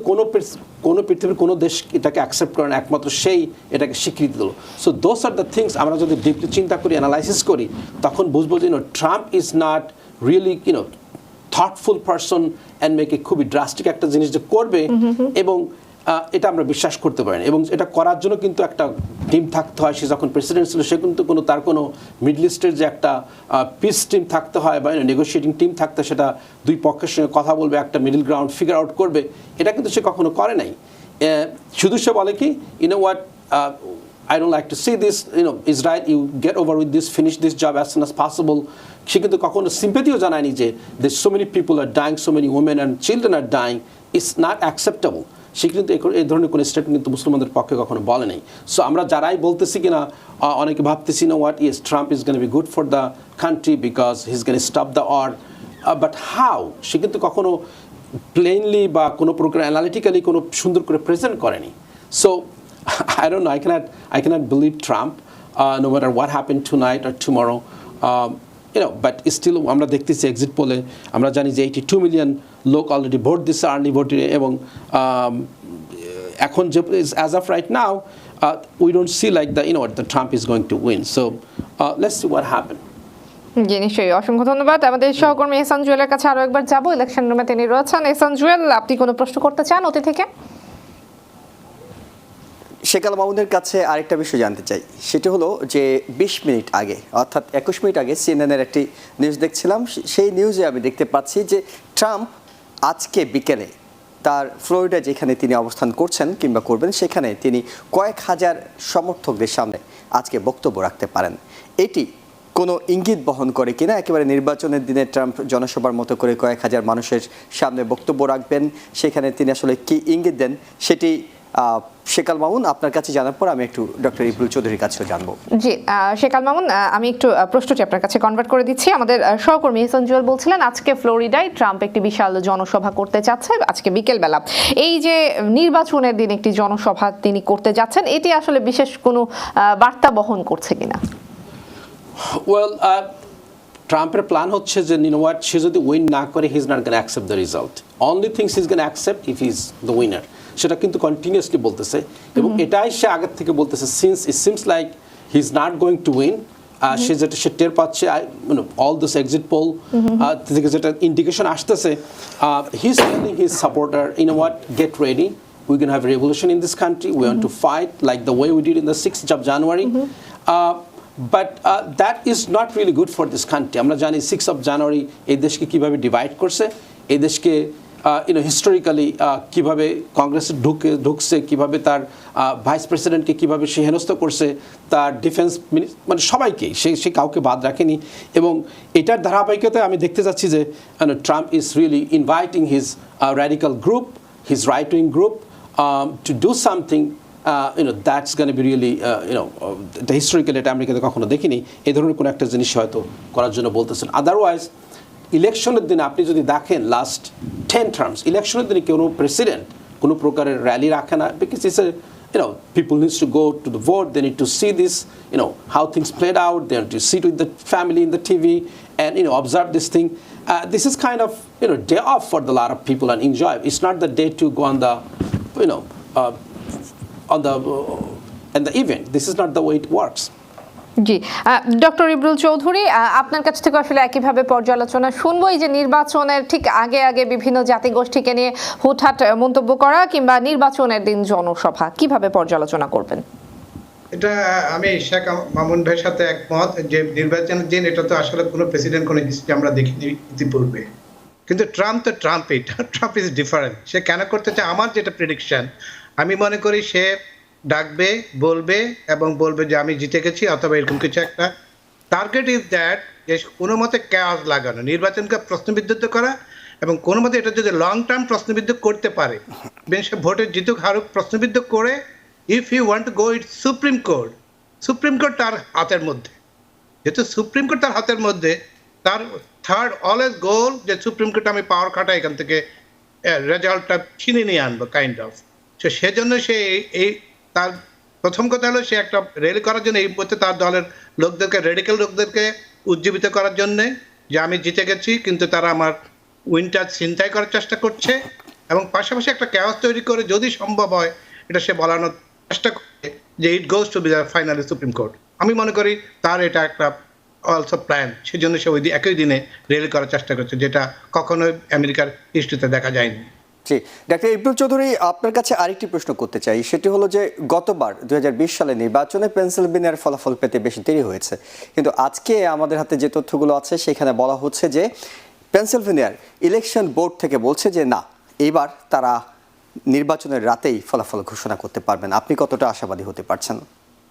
কোনো পৃথিবীর কোনো দেশ এটাকে অ্যাকসেপ্ট করে না, একমাত্র সেই এটাকে স্বীকৃতি দিল। So those are the things আমরা যদি ডিপলি চিন্তা করি, অ্যানালাইসিস করি, তখন বুঝবো যে Trump is not really thoughtful person and make খুবই ড্রাস্টিক একটা জিনিস যে করবে, এবং এটা আমরা বিশ্বাস করতে পারি না। এবং এটা করার জন্য কিন্তু একটা টিম থাকতে হয়। সে যখন প্রেসিডেন্ট ছিল সে কিন্তু তার কোনো মিডল ইস্টের যে একটা পিস টিম থাকতে হয় বা নেগোশিয়েটিং টিম থাকতে, সেটা দুই পক্ষের সঙ্গে কথা বলবে, একটা মিডল গ্রাউন্ড ফিগার আউট করবে, এটা কিন্তু সে কখনো করে নাই। শুধু সে বলে কি, what, I don't like to see this, Israel, you get over with this, finish this job as soon as possible, সে কিন্তু কখনো সিম্পেথিও জানায়নি যে so many people are dying, so many women and children are dying, it's not acceptable. সে কিন্তু এই ধরনের কোনো স্টেটমেন্ট কিন্তু মুসলমানদের পক্ষে কখনো বলে নাই। সো আমরা যারাই বলতেছি কিনা অনেকে ভাবতেছি না what is Trump is gonna be good for the country because he is gonna stop the war, but how সে কিন্তু কখনো প্লেনলি বা কোনো প্রকার অ্যানালিটিক্যালি কোনো সুন্দর করে প্রেজেন্ট করেনি। So I don't know. I cannot believe Trump, no matter what happened tonight or tomorrow. But still, আমরা দেখতেছি এক্সিট পোলে আমরা জানি যে 82 মিলিয়ন লোক অলরেডি ভোট দিচ্ছে, আর্লি ভোটে, এবং এখন যে as of right now, we don't see like the Trump is going to win. So let's see what happens. জি নিশ্চয়ই, অসংখ্য ধন্যবাদ। আমাদের সহকর্মী এহসান জুয়েলের কাছে আরো একবার যাব, ইলেকশন রুমে তিনি রয়েছেন। এহসান জুয়েল, আপনি কোনো প্রশ্ন করতে চান অতি থেকে? শেখ আল মামুনের কাছে আরেকটা বিষয় জানতে চাই, সেটা হলো যে 20 মিনিট আগে, অর্থাৎ 21 মিনিট আগে সিএনএনের একটি নিউজ দেখছিলাম। সেই নিউজে আমি দেখতে পাচ্ছি যে ট্রাম্প আজকে বিকেলে তার ফ্লোরিডা যেখানে তিনি অবস্থান করছেন কিংবা করবেন, সেখানে তিনি কয়েক হাজার সমর্থকদের সামনে আজকে বক্তব্য রাখতে পারেন। এটি কোনো ইঙ্গিত বহন করে কিনা একেবারে নির্বাচনের দিনে ট্রাম্প জনসভার মতো করে কয়েক হাজার মানুষের সামনে বক্তব্য রাখবেন, সেখানে তিনি আসলে কি ইঙ্গিত দেন সেটি শেখ আল মামুন আপনার কাছে জানার পর আমি একটু ডক্টর ইবরুল চৌধুরীর কাছেও জানবো। জি শেখ আল মামুন, আমি একটু প্রশ্নটি আপনার কাছে কনভার্ট করে দিচ্ছি। আমাদের সহকর্মী এহসান জুয়েল বলছিলেন আজকে ফ্লোরিডায় ট্রাম্প একটি বিশাল জনসভা করতে যাচ্ছে আজকে বিকেলবেলা। এই যে নির্বাচনের দিন একটি জনসভা তিনি করতে যাচ্ছেন, এটি আসলে বিশেষ কোনো বার্তা বহন করছে কিনা? ওয়েল, ট্রাম্পের প্ল্যান হচ্ছে যে সে যদি উইন না করে হি is not gonna accept the result, only things he is gonna accept if he is the winner. সেটা কিন্তু কন্টিনিউয়াসলি বলতেছে, এবং এটাই সে আগের থেকে বলতেছে since it seems like he is not going to win. সে টের পাচ্ছে অল দিস এক্সিট পোল থেকে যেটা ইন্ডিকেশন আসতেছে, he is telling his supporter what, get ready, we can have a revolution in this country, we want to fight like the way we did in the 6th of January. But that is not really good for this country. আমরা জানি 6th of January এই দেশকে কিভাবে divide করছে, এই দেশকে historically কিভাবে কংগ্রেসে ঢুকছে, কিভাবে তার ভাইস প্রেসিডেন্টকে কিভাবে সে হেনস্থ করছে, তার ডিফেন্স মানে সবাইকে সে কাউকে বাদ রাখেনি। এবং এটার ধারাবাহিকতায় আমি দেখতে যাচ্ছি যে Trump is really inviting his radical group, his right wing group to do something that's going to be really the historical এটা আমেরিকাতে কখনো দেখিনি, এই ধরনের কোনো একটা জিনিস হয়তো করার জন্য বলতেছেন। আদারওয়াইজ ইলেকশনের দিনে আপনি যদি দেখেন লাস্ট 10 টার্মস ইলেকশনের দিনে কোনো প্রেসিডেন্ট কোনো প্রকারের র্যালি রাখে না, because it's people needs to go to the vote, they need to see this how things played out, they need to sit with the family in the TV and observe this thing. This is kind of day off for a lot of people and enjoy. It's not the day to go on the on the event. This is not the way it works. জি doctor Ibrul Chowdhury, আপনার কাছ থেকে আসলে একইভাবে পর্যালোচনা শুনবো। এই যে নির্বাচনের ঠিক আগে আগে বিভিন্ন জাতিগোষ্ঠীকে নিয়ে হুটহাট মন্তব্য করা কিংবা নির্বাচনের দিন জনসভা, কিভাবে পর্যালোচনা করবেন? এটা আমি শেখ মামুন ভাইয়ের সাথে একমত যে নির্বাচনের দিন এটা তো আসলে কোনো প্রেসিডেন্ট কোনো হিস্ট্রি আমরা দেখিনি ইতিপূর্বে, কিন্তু ট্রাম্প তো ট্রাম্প ইজ ডিফারেন্ট। সে কেন করতে চায়, আমার যেটা প্রেডিকশন, আমি মনে করি সে ডাকবে, বলবে এবং বলবে যে আমি জিতে গেছি, অথবা এরকম কিছু একটা টার্গেট ইজ দ্যাট, যে কোনো মতে ক্যাওস লাগানো, নির্বাচনকে প্রশ্নবিদ্ধ করা, এবং কোনো মতে এটা যদি লং টার্ম প্রশ্নবিদ্ধ করতে পারে, সে ভোটে জিতুক হারুক প্রশ্নবিদ্ধ করে, if you want to go it Supreme Court তার হাতের মধ্যে, যেহেতু সুপ্রিম কোর্ট তার হাতের মধ্যে, তার থার্ড অলওয়েজ গোল যে সুপ্রিম কোর্টে আমি পাওয়ার খাটাই, এখান থেকে রেজাল্টটা ছিনে নিয়ে আনবো কাইন্ড অফ। সো সেজন্য সে এই তার প্রথম কথা হলো সে একটা র্যালি করার জন্য এই মধ্যে তার দলের লোকদেরকে, রেডিক্যাল লোকদেরকে উজ্জীবিত করার জন্যে যে আমি জিতে গেছি, কিন্তু তারা আমার উইনটা ছিনতাই করার চেষ্টা করছে, এবং পাশাপাশি একটা ক্যাওস তৈরি করে যদি সম্ভব হয় এটা সে বলানোর চেষ্টা করে যে it goes to be the finally supreme court. আমি মনে করি তার এটা একটা অলসো প্ল্যান, সেজন্য সে ওই একই দিনে র্যালি করার চেষ্টা করছে, যেটা কখনোই আমেরিকার হিস্ট্রিতে দেখা যায়নি। জি ডাক্তার ইবরুল চৌধুরী, আপনার কাছে আরেকটি প্রশ্ন করতে চাই, সেটি হলো যে গতবার 2020 সালে নির্বাচনে পেনসিলভেনিয়ার ফলাফল পেতে বেশি দেরি হয়েছে, কিন্তু আজকে আমাদের হাতে যে তথ্যগুলো আছে সেখানে বলা হচ্ছে যে পেনসিলভেনিয়ার ইলেকশন বোর্ড থেকে বলছে যে না, এবার তারা নির্বাচনের রাতেই ফলাফল ঘোষণা করতে পারবেন। আপনি কতটা আশাবাদী হতে পারছেন?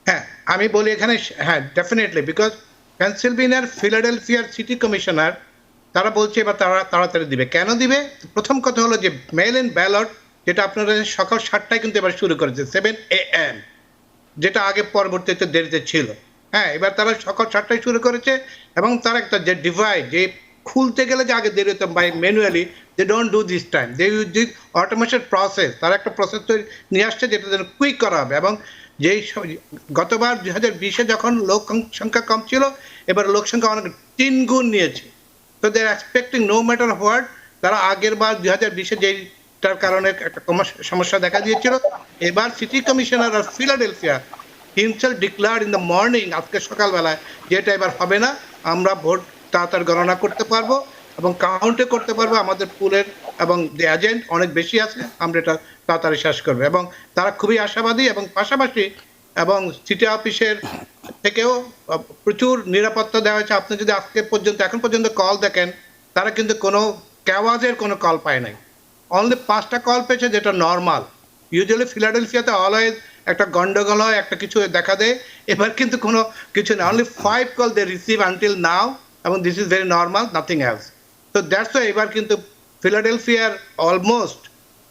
হ্যাঁ, আমি বলি এখানে হ্যাঁ ডেফিনেটলি, বিকজ পেনসিলভেনিয়ার ফিলাডেলফিয়ার সিটি কমিশনার তারা বলছে এবার তারা তাড়াতাড়ি দিবে। কেন দিবে? প্রথম কথা হলো যে মেল ইন ব্যালট, যেটা আপনারা সকাল 7টায় কিন্তু এবার শুরু করেছে, 7 AM, যেটা আগে পরবর্তীতে দেরিতে ছিল। হ্যাঁ, এবার তারা সকাল 7টায় শুরু করেছে এবং তারা একটা যে ডিভাইড, যে খুলতে গেলে যে আগে দেরি হতো by manually, they don't do this time, they use this automated process. তারা একটা প্রসেস নিয়ে আসছে যেটা যেন কুইক করা হবে। এবং যেই গতবার 2020-এ যখন লোক সংখ্যা কম ছিল, এবার লোক সংখ্যা অনেক 3 গুণ নিয়েছে। তো they are expecting no matter what, তারা আগের বার 2020-এ যেইটার কারণে একটা সমস্যা দেখা দিয়েছিল, এবার city commissioner of Philadelphia himself declared in the morning, আজকে সকালবেলায়, যেটা এবার হবে না, আমরা ভোট তাড়াতাড়ি গণনা করতে পারবো এবং কাউন্টে করতে পারবো। আমাদের পুলের এবং এজেন্ট অনেক বেশি আছে, আমরা এটা তাড়াতাড়ি শেষ করবো। এবং তারা খুবই আশাবাদী এবং পাশাপাশি এবং সিটি অফিসের থেকেও প্রচুর নিরাপত্তা দেওয়া হয়েছে। আপনি যদি আজকে পর্যন্ত এখন পর্যন্ত কল দেখেন, তারা কিন্তু কোনো ক্যাওয়াজের কোনো কল পায় নাই, অনলি 5টা কল পেয়েছে, যেটা নর্মাল। ইউজুয়ালি ফিলাডেলফিয়াতে অলওয়েজ একটা গন্ডগোল হয়, একটা কিছু দেখা দেয়। এবার কিন্তু কোনো কিছু না, only 5 call they receive until now, এবং this is very normal, nothing else. তো দ্যাটস ওয়াই এবার কিন্তু ফিলাডেলফিয়ার অলমোস্ট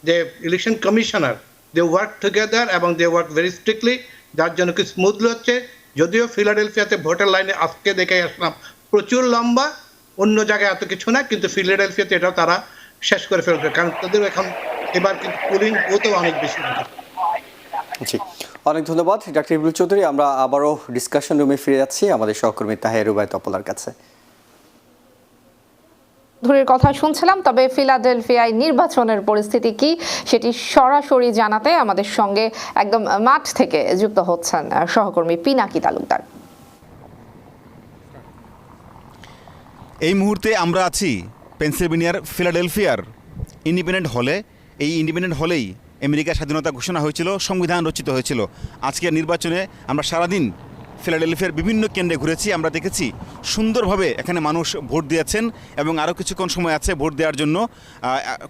যে election commissioner, they work together এবং দে ওয়ার্ক ভেরি স্ট্রিক্টলি, যার জন্য কি স্মুথলি হচ্ছে। যদিও ফিলাডেলফিয়াতে ভোটের লাইনে আজকে দেখে আসলাম প্রচুর লম্বা, অন্য জায়গায় এত কিছু না, কিন্তু ফিলাডেলফিয়াতে এটাও তারা শেষ করে ফেলবে, কারণ তাদের এখন এবার কিন্তু পোলিং বুথও অনেক বেশি। জি, অনেক ধন্যবাদ ডাক্তার ইবুল চৌধুরী। আমরা আবারও ডিসকাশন রুমে ফিরে যাচ্ছি আমাদের সহকর্মী তাহের রুবাই তপলার কাছে। ধুরির কথা শুনছিলাম, তবে ফিলাডেলফিয়ায় নির্বাচনের পরিস্থিতি কি সেটি সরাসরি জানাতে আমাদের সঙ্গে একদম মাঠ থেকে যুক্ত হচ্ছেন সহকর্মী পিনাকি তালুকদার। এই মুহূর্তে আমরা আছি পেনসিলভেনিয়ার ফিলাডেলফিয়ার ইন্ডিপেন্ডেন্ট হলে। এই ইন্ডিপেন্ডেন্ট হলেই আমেরিকার স্বাধীনতা ঘোষণা হয়েছিল, সংবিধান রচিত হয়েছিল। আজকের নির্বাচনে আমরা সারাদিন ফিলাডেলফিয়ার বিভিন্ন কেন্দ্রে ঘুরেছি, আমরা দেখেছি সুন্দরভাবে এখানে মানুষ ভোট দিয়েছেন এবং আরও কিছুক্ষণ সময় আছে ভোট দেওয়ার জন্য।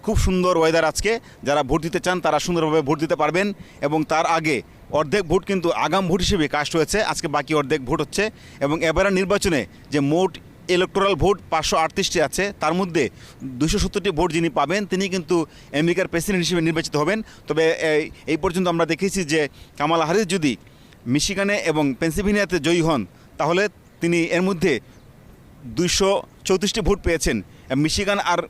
খুব সুন্দর ওয়েদার আজকে, যারা ভোট দিতে চান তারা সুন্দরভাবে ভোট দিতে পারবেন। এবং তার আগে অর্ধেক ভোট কিন্তু আগাম ভোট হিসেবে কাস্ট হয়েছে, আজকে বাকি অর্ধেক ভোট হচ্ছে। এবং এবারের নির্বাচনে যে মোট ইলেকটোরাল ভোট 538টি আছে, তার মধ্যে 270টি ভোট যিনি পাবেন তিনি কিন্তু আমেরিকার প্রেসিডেন্ট হিসেবে নির্বাচিত হবেন। তবে এই পর্যন্ত আমরা দেখেছি যে কামালা হ্যারিস যদি মিশিগানে এবং পেনসিলভেনিয়াতে জয়ী হন, তাহলে তিনি এর মধ্যে 234টি ভোট পেয়েছেন। মিশিগান আর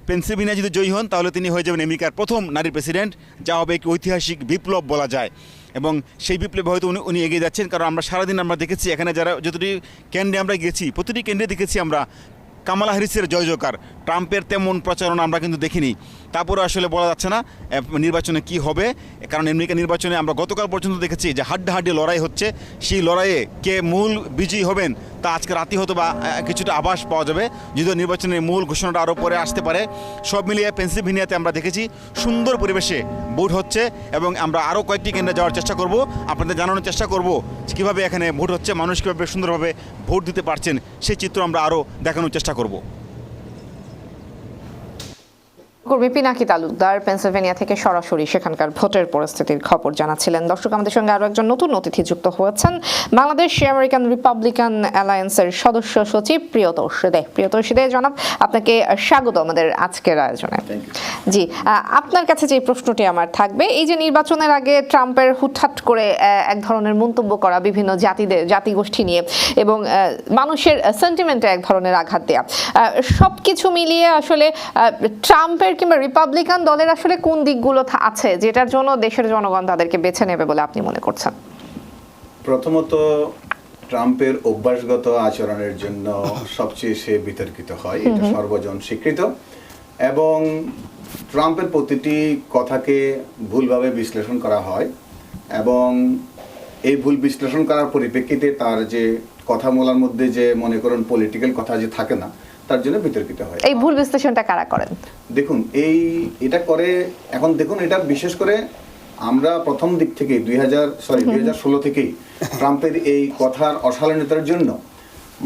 পেনসিলভেনিয়া যদি জয়ী হন, তাহলে তিনি হয়ে যাবেন আমেরিকার প্রথম নারী প্রেসিডেন্ট, যা হবে একটি ঐতিহাসিক বিপ্লব বলা যায়। এবং সেই বিপ্লবে হয়তো উনি এগিয়ে যাচ্ছেন, কারণ আমরা সারাদিন আমরা দেখেছি এখানে যারা যতটি কেন্দ্রে আমরা গেছি, প্রতিটি কেন্দ্রে দেখেছি আমরা কামালা হ্যারিসের জয় জয়কার। ট্রাম্পের তেমন প্রচারণা আমরা কিন্তু দেখিনি। তারপরে আসলে বলা যাচ্ছে না নির্বাচনে কি হবে, কারণ আমেরিকা নির্বাচনে আমরা গতকাল পর্যন্ত দেখেছি যে হাড্ডাহাড্ডি লড়াই হচ্ছে। সেই লড়াইয়ে কে মূল বিজয়ী হবেন তা আজকে রাতে হয়তো বা কিছুটা আভাস পাওয়া যাবে, যদিও নির্বাচনের মূল ঘোষণাটা আরও পরে আসতে পারে। সব মিলিয়ে পেনসিলভেনিয়াতে আমরা দেখেছি সুন্দর পরিবেশে ভোট হচ্ছে এবং আমরা আরও কয়েকটি কেন্দ্রে যাওয়ার চেষ্টা করব, আপনাদের জানানোর চেষ্টা করব কীভাবে এখানে ভোট হচ্ছে, মানুষ কীভাবে সুন্দরভাবে ভোট দিতে পারছেন, সেই চিত্র আমরা আরও দেখানোর চেষ্টা করব। কর্মী পিনাকি তালুকদার পেনসিলভেনিয়া থেকে সরাসরি সেখানকার ভোটের পরিস্থিতির খবর জানাচ্ছিলেন। দর্শক, আমাদের সঙ্গে আরো একজন নতুন অতিথি যুক্ত হয়েছেন, বাংলাদেশ আমেরিকান রিপাবলিকান অ্যালায়েন্সের সদস্য সচিব প্রিয়তোষী দে। জনাব, আপনাকে স্বাগত আমাদের আজকের আয়োজনে। জি, আপনার কাছে যে প্রশ্নটি আমার থাকবে, এই যে নির্বাচনের আগে ট্রাম্পের হুটহাট করে এক ধরনের মন্তব্য করা বিভিন্ন জাতিগোষ্ঠী নিয়ে এবং মানুষের সেন্টিমেন্টে এক ধরনের আঘাত দেয়া, সবকিছু মিলিয়ে আসলে ট্রাম্পের কিংবা রিপাবলিকান দলের আসলে কোন দিকগুলো আছে যেটার জন্য দেশের জনগণ তাদেরকে বেছে নেবে বলে আপনি মনে করছেন? প্রথমত, ট্রাম্পের অভ্যাসগত আচরণের জন্য সবচেয়ে সে বিতর্কিত হয়, এটা সর্বজন স্বীকৃত। এবং ট্রাম্পের প্রতিটি কথাকে ভুলভাবে বিশ্লেষণ করা হয় এবং এই ভুল বিশ্লেষণ করার পরিপ্রেক্ষিতে তার যে কথা বলার মধ্যে যে মনে করুন পলিটিক্যাল কথা যে থাকে না, তার জন্য বিতর্কিত হয়। এই ভুল বিশ্লেষণটা কারা করেন? দেখুন, এটা করে এখন দেখুন, এটা বিশেষ করে আমরা প্রথম দিক থেকে 2016 থেকেই ট্রাম্পের এই কথার অশালীনতার জন্য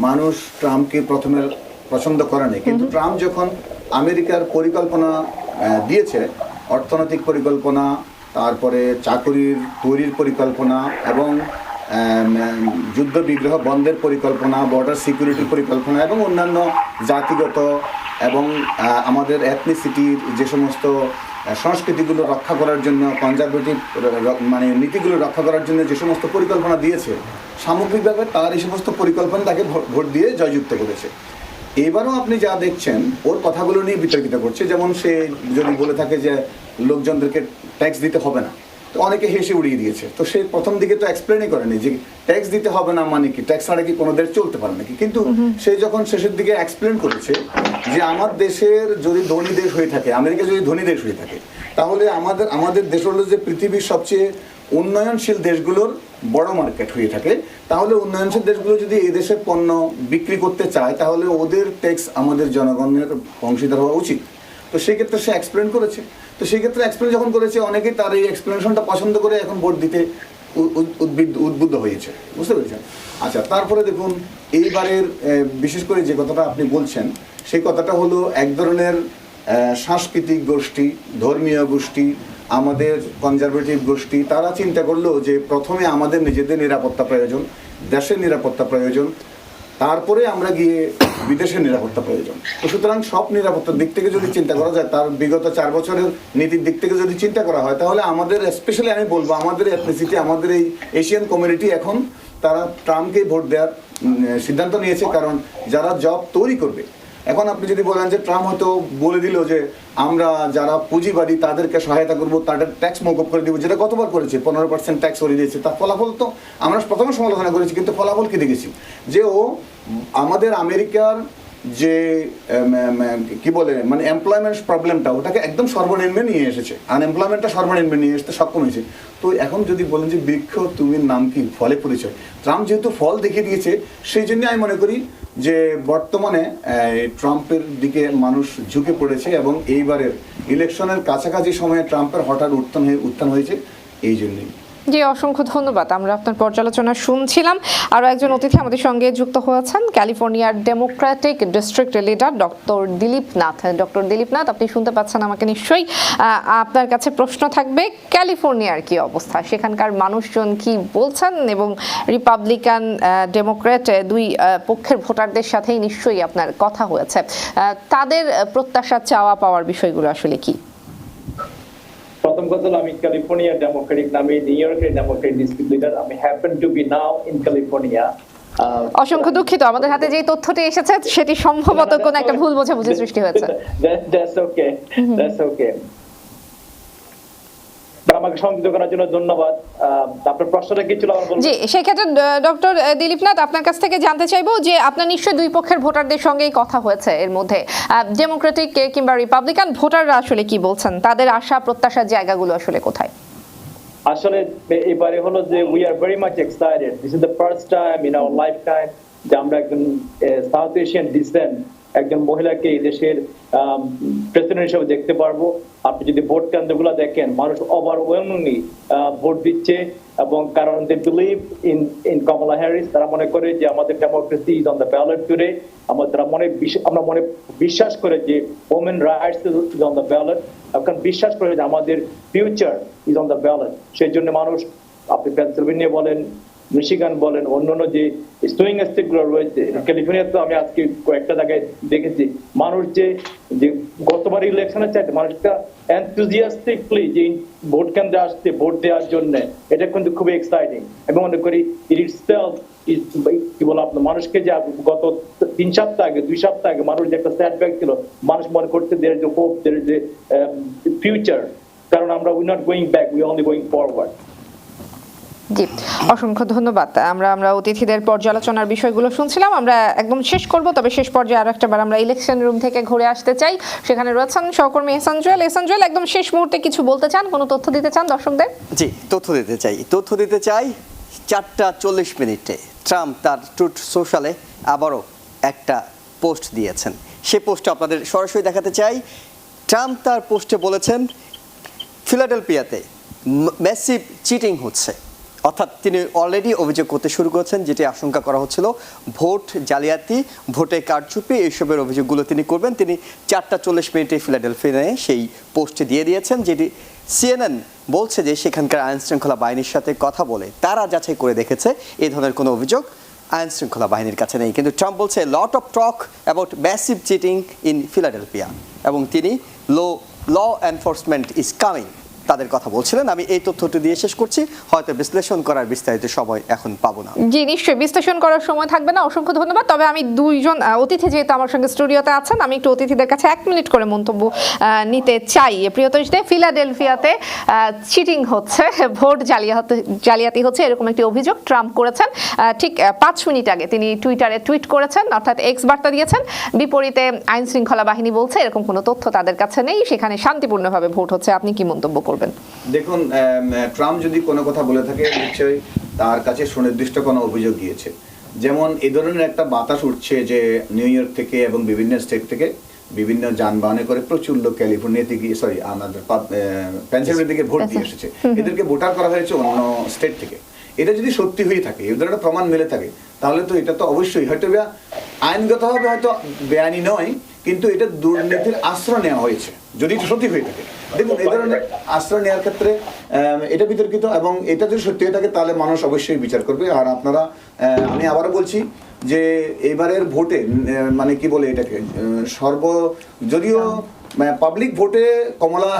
মানুষ ট্রাম্পকে প্রথমে পছন্দ করে না, কিন্তু ট্রাম্প যখন আমেরিকার পরিকল্পনা দিয়েছে, অর্থনৈতিক পরিকল্পনা, তারপরে চাকরির তৈরির পরিকল্পনা এবং যুদ্ধ বিগ্রহ বন্ধের পরিকল্পনা, বর্ডার সিকিউরিটির পরিকল্পনা এবং অন্যান্য জাতিগত এবং আমাদের এথনিসিটির যে সমস্ত সংস্কৃতিগুলো রক্ষা করার জন্য, কনজারভেটিভ মানে নীতিগুলো রক্ষা করার জন্য যে সমস্ত পরিকল্পনা দিয়েছে, সামগ্রিকভাবে তার এই সমস্ত পরিকল্পনা তাকে ভোট দিয়ে জয়যুক্ত করেছে। এবারও আপনি যা দেখছেন ওর কথাগুলো নিয়ে বিতর্কিত করছে। যেমন সে যদি বলে থাকে যে লোকজনদেরকে ট্যাক্স দিতে হবে না, তো অনেকে হেসে উড়িয়ে দিয়েছে। তো সে প্রথম দিকে তো এক্সপ্লেনই করেনি যে ট্যাক্স দিতে হবে না মানে কি, ট্যাক্স ছাড়া কি কোনো দেশ চলতে পারে নাকি। কিন্তু সে যখন শেষের দিকে এক্সপ্লেন করেছে যে আমার দেশের যদি ধনী দেশ হয়ে থাকে, আমেরিকা যদি ধনী দেশ হয়ে থাকে, তাহলে আমাদের দেশ হলো যে পৃথিবীর সবচেয়ে উন্নয়নশীল দেশগুলোর বড় মার্কেট হয়ে থাকে, তাহলে উন্নয়নশীল দেশগুলো যদি এই দেশের পণ্য বিক্রি করতে চায় তাহলে ওদের ট্যাক্স আমাদের জনগণের অংশীদার হওয়া উচিত। তো সেই ক্ষেত্রে সে এক্সপ্লেন করেছে। তো সেই ক্ষেত্রে এক্সপ্লেন যখন করেছে, অনেকেই তার এই এক্সপ্লেনেশনটা পছন্দ করে এখন ভোট দিতে উদ্বুদ্ধ হয়েছে, বুঝতে পেরেছেন? আচ্ছা, তারপরে দেখুন এইবারের বিশেষ করে যে কথাটা আপনি বলছেন, সেই কথাটা হলো এক ধরনের সাংস্কৃতিক গোষ্ঠী, ধর্মীয় গোষ্ঠী, আমাদের কনজারভেটিভ গোষ্ঠী, তারা চিন্তা করলো যে প্রথমে আমাদের নিজেদের নিরাপত্তা প্রয়োজন, দেশের নিরাপত্তা প্রয়োজন, তারপরে আমরা গিয়ে বিদেশের নিরাপত্তা প্রয়োজন। তো সুতরাং সব নিরাপত্তার দিক থেকে যদি চিন্তা করা যায়, তার বিগত 4 বছরের নীতির দিক থেকে যদি চিন্তা করা হয়, তাহলে আমাদের স্পেশালি আমি বলবো আমাদের এথনিসিটি, আমাদের এই এশিয়ান কমিউনিটি এখন তারা ট্রাম্পকে ভোট দেওয়ার সিদ্ধান্ত নিয়েছে। কারণ যারা জব তৈরি করবে, এখন আপনি যদি বলেন যে ট্রাম্প হয়তো বলে দিল যে আমরা যারা পুঁজিবাদী তাদেরকে সহায়তা করবো, তাদের ট্যাক্স মওকুফ করে দিব, যেটা গতবার করেছে, 15% ট্যাক্স সরিয়ে দিয়েছে। তার ফলাফল তো আমরা প্রথমে সমালোচনা করেছি, কিন্তু ফলাফল কি দেখেছি যে ও আমাদের আমেরিকার যে কি বলে মানে এমপ্লয়মেন্ট প্রবলেমটা, ওটাকে একদম সর্বনিম্নে নিয়ে এসেছে, আনএমপ্লয়মেন্টটা সর্বনিম্নে নিয়ে আসতে সক্ষম হয়েছে। তো এখন যদি বলেন যে বৃক্ষ তুমি নাম কি, ফলে পরিচয়, ট্রাম্প যেহেতু ফল দেখিয়ে দিয়েছে, সেই জন্য আমি মনে করি যে বর্তমানে ট্রাম্পের দিকে মানুষ ঝুঁকে পড়েছে এবং এইবারের ইলেকশনের কাছাকাছি সময়ে ট্রাম্পের হঠাৎ উত্থান হয়েছে এই জন্যই। জি, অসংখ্য ধন্যবাদ। আমরা আপনার পর্যালোচনা শুনছিলাম। আরও একজন অতিথি আমাদের সঙ্গে যুক্ত হয়েছেন, ক্যালিফোর্নিয়ার Democratic district leader doctor Dilip Nath. Doctor Dilip Nath, আপনি শুনতে পাচ্ছেন আমাকে নিশ্চয়ই। আপনার কাছে প্রশ্ন থাকবে, ক্যালিফোর্নিয়ার কি অবস্থা, সেখানকার মানুষজন কি বলছেন, এবং রিপাবলিকান ডেমোক্রেট দুই পক্ষের ভোটারদের সাথেই নিশ্চয়ই আপনার কথা হয়েছে, তাদের প্রত্যাশা চাওয়া পাওয়ার বিষয়গুলো আসলে কি? প্রথম কথা হলো, আমি ক্যালিফোর্নিয়া ডেমোক্রেটিক নামে নিউ ইয়র্কের ডেমোক্রেটিক ডিস্ট্রিক্ট লিডার। আমি happen to be now in California. অসংখ্য দুঃখিত, আমাদের হাতে যে তথ্যটি এসেছে সেটি সম্ভবত কোনো একটা ভুল বোঝাবুঝি সৃষ্টি হয়েছে। That's okay. আমাকে সংযুক্ত করার জন্য ধন্যবাদ। আপনার প্রশ্নটা কি ছিল আমার বলুন। জি, সেই ক্ষেত্রে ডক্টর দিলীপ নাথ, আপনার কাছ থেকে জানতে চাইবো যে আপনার নিশ্চয়ই দুই পক্ষের ভোটারদের সঙ্গেই কথা হয়েছে, এর মধ্যে ডেমোক্রেটিক কিংবা রিপাবলিকান ভোটাররা আসলে কি বলছেন, তাদের আশা প্রত্যাশার জায়গাগুলো আসলে কোথায়? আসলে এবারে হলো যে we are very much excited. This is the first time in our life time যে আমরা একজন সাউথ এশিয়ান ডিসেন্ট একজন মহিলাকে এই দেশের প্রেসিডেন্ট হিসেবে দেখতে পারবো। আপনি যদি ভোট কেন্দ্রগুলো দেখেন, মানুষ ওভারওয়েলমিংলি ভোট দিচ্ছে, এবং কারণ they believe in Kamala Harris. তারা মনে করে যে আমাদের democracy is on the ballot today. আমরা মনে বিশ্বাস করে যে women rights is on the ballot, এখন বিশ্বাস করে যে আমাদের future is on the ballot. সেই জন্য মানুষ, আপনি পেনসিলভেনিয়া বলেন, মিশিগান বলেন, অন্যান্য যে সুইং স্টেট গুলো রয়েছে, ক্যালিফোর্নিয়া তো আমি আজকে কয়েকটা জায়গায় দেখেছি, মানুষ যে গতবার ইলেকশনের চাইতে মানুষটা এনথুজিয়াস্টিকলি যে ভোট কেন্দ্রে আসছে ভোট দেওয়ার জন্য, এটা কিন্তু খুবই এক্সাইটিং। এবং মনে করি ইট ইটসেলফ কি বলো আপনার মানুষকে যে গত 3 সপ্তাহ আগে 2 সপ্তাহ আগে মানুষ যে একটা সেটব্যাক ছিল, মানুষ মনে করতে দেয়ার যে হোপ, দেয়ার যে ফিউচার, কারণ আমরা we not going back, we only going forward. জি, অসংখ্য ধন্যবাদ। আমরা অতিথিদের পর্যালোচনার বিষয়গুলো শুনছিলাম। আমরা একদম শেষ করব, তবে শেষ পর্যায়ে আরো একটাবার আমরা ইলেকশন রুম থেকে ঘুরে আসতে চাই। সেখানে রয়েছেন সহকর্মী এহসান জুয়েল। একদম শেষ মুহূর্তে কিছু বলতে চান, কোনো তথ্য দিতে চান দর্শকদের? জি, তথ্য দিতে চাই 4:40 ট্রাম্প তার ট্রুথ সোশ্যালে আবারও একটা পোস্ট দিয়েছেন। সেই পোস্টটা আপনাদের সরাসরি দেখাতে চাই। ট্রাম্প তার পোস্টে বলেছেন, ফিলাডেলফিয়াতে ম্যাসিভ চিটিং হচ্ছে, অর্থাৎ তিনি অলরেডি অভিযোগ করতে শুরু করেছেন, যেটি আশঙ্কা করা হচ্ছিল ভোট জালিয়াতি, ভোটে কারচুপি, এইসবের অভিযোগগুলো তিনি করবেন। তিনি 4:40 ফিলাডেলফিয়ায় সেই পোস্টে দিয়ে দিয়েছেন, যেটি CNN বলছে যে সেখানকার আইন শৃঙ্খলা বাহিনীর সাথে কথা বলে তারা যাচাই করে দেখেছে এই ধরনের কোনো অভিযোগ আইন শৃঙ্খলা বাহিনীর কাছে নেই। কিন্তু ট্রাম্প বলছে lot of talk about massive cheating in Philadelphia, এবং তিনি ল এনফোর্সমেন্ট ইজ কামিং তাদের কথা বলছিলেন। আমি এই তথ্যটি দিয়ে শেষ করছি, হয়তো বিশ্লেষণ করার বিস্তারিত সময় এখন পাবো না। জি নিশ্চয়ই, বিশ্লেষণ করার সময় থাকবে না, অসংখ্য ধন্যবাদ। তবে আমি দুইজন অতিথি যেহেতু আমার সঙ্গে স্টুডিওতে আছেন, আমি একটু অতিথিদের কাছে 1 মিনিট করে মন্তব্য নিতে চাই। প্রিয়তোষীদের, ফিলাডেলফিয়াতে চিটিং হচ্ছে, ভোট জালিয়াতি হচ্ছে, এরকম একটি অভিযোগ ট্রাম্প করেছেন। ঠিক 5 মিনিট আগে তিনি টুইটারে টুইট করেছেন, অর্থাৎ এক্স বার্তা দিয়েছেন। বিপরীতে আইন শৃঙ্খলা বাহিনী বলছে এরকম কোনো তথ্য তাদের কাছে নেই, সেখানে শান্তিপূর্ণভাবে ভোট হচ্ছে। আপনি কি মন্তব্য করবেন? দেখুন, ট্রাম্প যদি কোনো কথা বলে থাকে নিশ্চয়ই তার কাছে সুনির্দিষ্ট কোনো অভিযোগ গিয়েছে। যেমন এই ধরনের একটা বাতাস উঠছে যে নিউ ইয়র্ক থেকে এবং বিভিন্ন স্টেট থেকে বিভিন্ন যানবাহনে করে প্রচুর লোক ক্যালিফোর্নিয়া থেকে, আমাদের পেনসিলভেনিয়া থেকে ভোট দিয়ে এসেছে। এদেরকে ভোটার করা হয়েছে অন্য স্টেট থেকে। এটা যদি সত্যি হয়ে থাকে, এদের একটা প্রমাণ মিলে থাকে, তাহলে তো এটা তো অবশ্যই হয়তো আইনগতভাবে হয়তো বেআইনি নয়, কিন্তু এটা দুর্নীতির আশ্রয় নেওয়া হয়েছে যদি এটা সত্যি হয়ে থাকে। দেখুন, এই ধরনের আশ্রয় নেওয়ার ক্ষেত্রে এটা বিতর্কিত, এবং এটা যদি সত্যি হয়ে থাকে তাহলে মানুষ অবশ্যই বিচার করবে। আর আপনারা, আমি আবারও বলছি যে এবারের ভোটে মানে কি বলে এটাকে যদিও পাবলিক ভোটে কমলা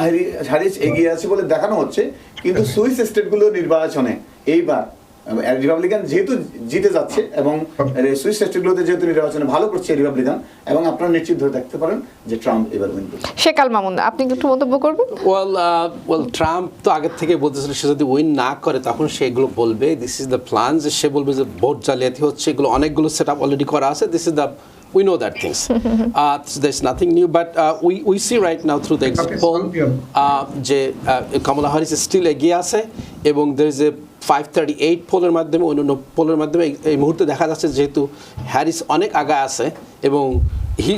হ্যারিস এগিয়ে আছে বলে দেখানো হচ্ছে, কিন্তু সুইস স্টেটগুলো নির্বাচনে এইবার রিপাবলিকান যেহেতু জিতে যাচ্ছে, এবং সুইস স্টেটগুলোতে যেহেতু নির্বাচনে ভালো করছে রিপাবলিকান, এবং আপনারা নিশ্চিত ধরে দেখতে পারেন যে ট্রাম্প এবার উইন করছে। শেকাল মামুন, আপনি একটু মন্তব্য করবেন? ওয়েল ট্রাম্প তো আগের থেকে বলতেছিল সে যদি উইন না করে তখন সে এগুলো বলবে। দিস ইজ দ্য প্ল্যান, যে সে বলবে যে ভোট জালিয়াতি হচ্ছে, এগুলো অনেকগুলো সেট আপ অলরেডি করা আছে। This is the we know that things. There's nothing new, but we see right now through the exit poll যে কমলা হ্যারিস স্টিল এগিয়ে আছে, এবং there is a 538 পোলের মাধ্যমে, অন্যান্য পোলের মাধ্যমে এই মুহূর্তে দেখা যাচ্ছে যেহেতু হ্যারিস অনেক আগে আছে এবং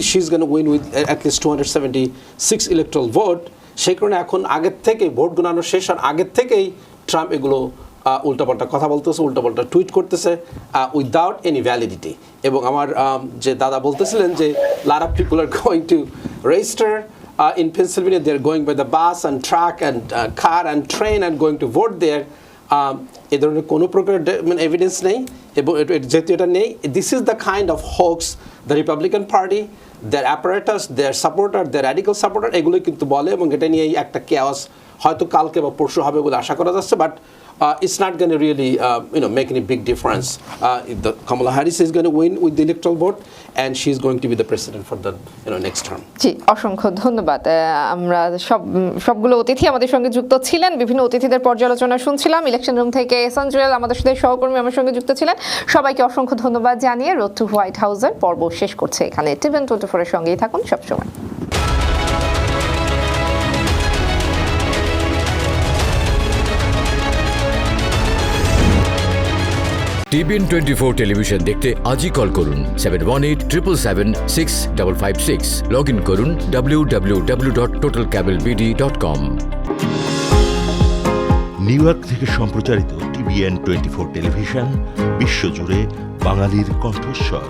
she is going to win with at least 276 electoral vote, সেই কারণে এখন আগের থেকে ভোট গণানো শেষ হওয়ার আগের থেকেই ট্রাম্প এগুলো উল্টাপাল্টা কথা বলতেছে, উল্টাপাল্টা টুইট করতেছে উইদাউট এনি ভ্যালিডিটি। এবং আমার যে দাদা বলতেছিলেন যে lot of people are going to register in Pennsylvania, they're going by the bus and truck and car and train and going to vote there. এ ধরনের কোনো প্রকার এভিডেন্স নেই, এবং যেহেতু এটা নেই, this is the kind of hoax the Republican party, their apparatus, their supporter, their radical supporter এগুলোই কিন্তু বলে, এবং এটা নিয়েই একটা কেওয়াস হয়তো কালকে বা পরশু হবে বলে আশা করা যাচ্ছে। But it's not going to really make any big difference. Kamala Harris is going to win with the electoral vote, and she's going to be the president for the next term. জি, অসংখ্য ধন্যবাদ। আমরা সবগুলো অতিথি আমাদের সঙ্গে যুক্ত ছিলেন, বিভিন্ন অতিথিদের পর্যালোচনা শুনছিলাম। ইলেকশন রুম থেকে এসঞ্জুয়েল আমাদের সাথে সহকর্মী আমার সঙ্গে যুক্ত ছিলেন। সবাইকে অসংখ্য ধন্যবাদ জানিয়ে রোড টু হোয়াইট হাউসের পর্ব শেষ করছে এখানে। টিভেন 24 এর সঙ্গেই থাকুন সবসময়। টিভিএন 24 টেলিভিশন দেখতে আজই কল করুন 7187776556। লগ ইন করুন www.totalcablebd.com। নিউ ইয়র্ক থেকে সম্প্রচারিত টিভিএন 24 টেলিভিশন বিশ্বজুড়ে বাঙালির কণ্ঠস্বর।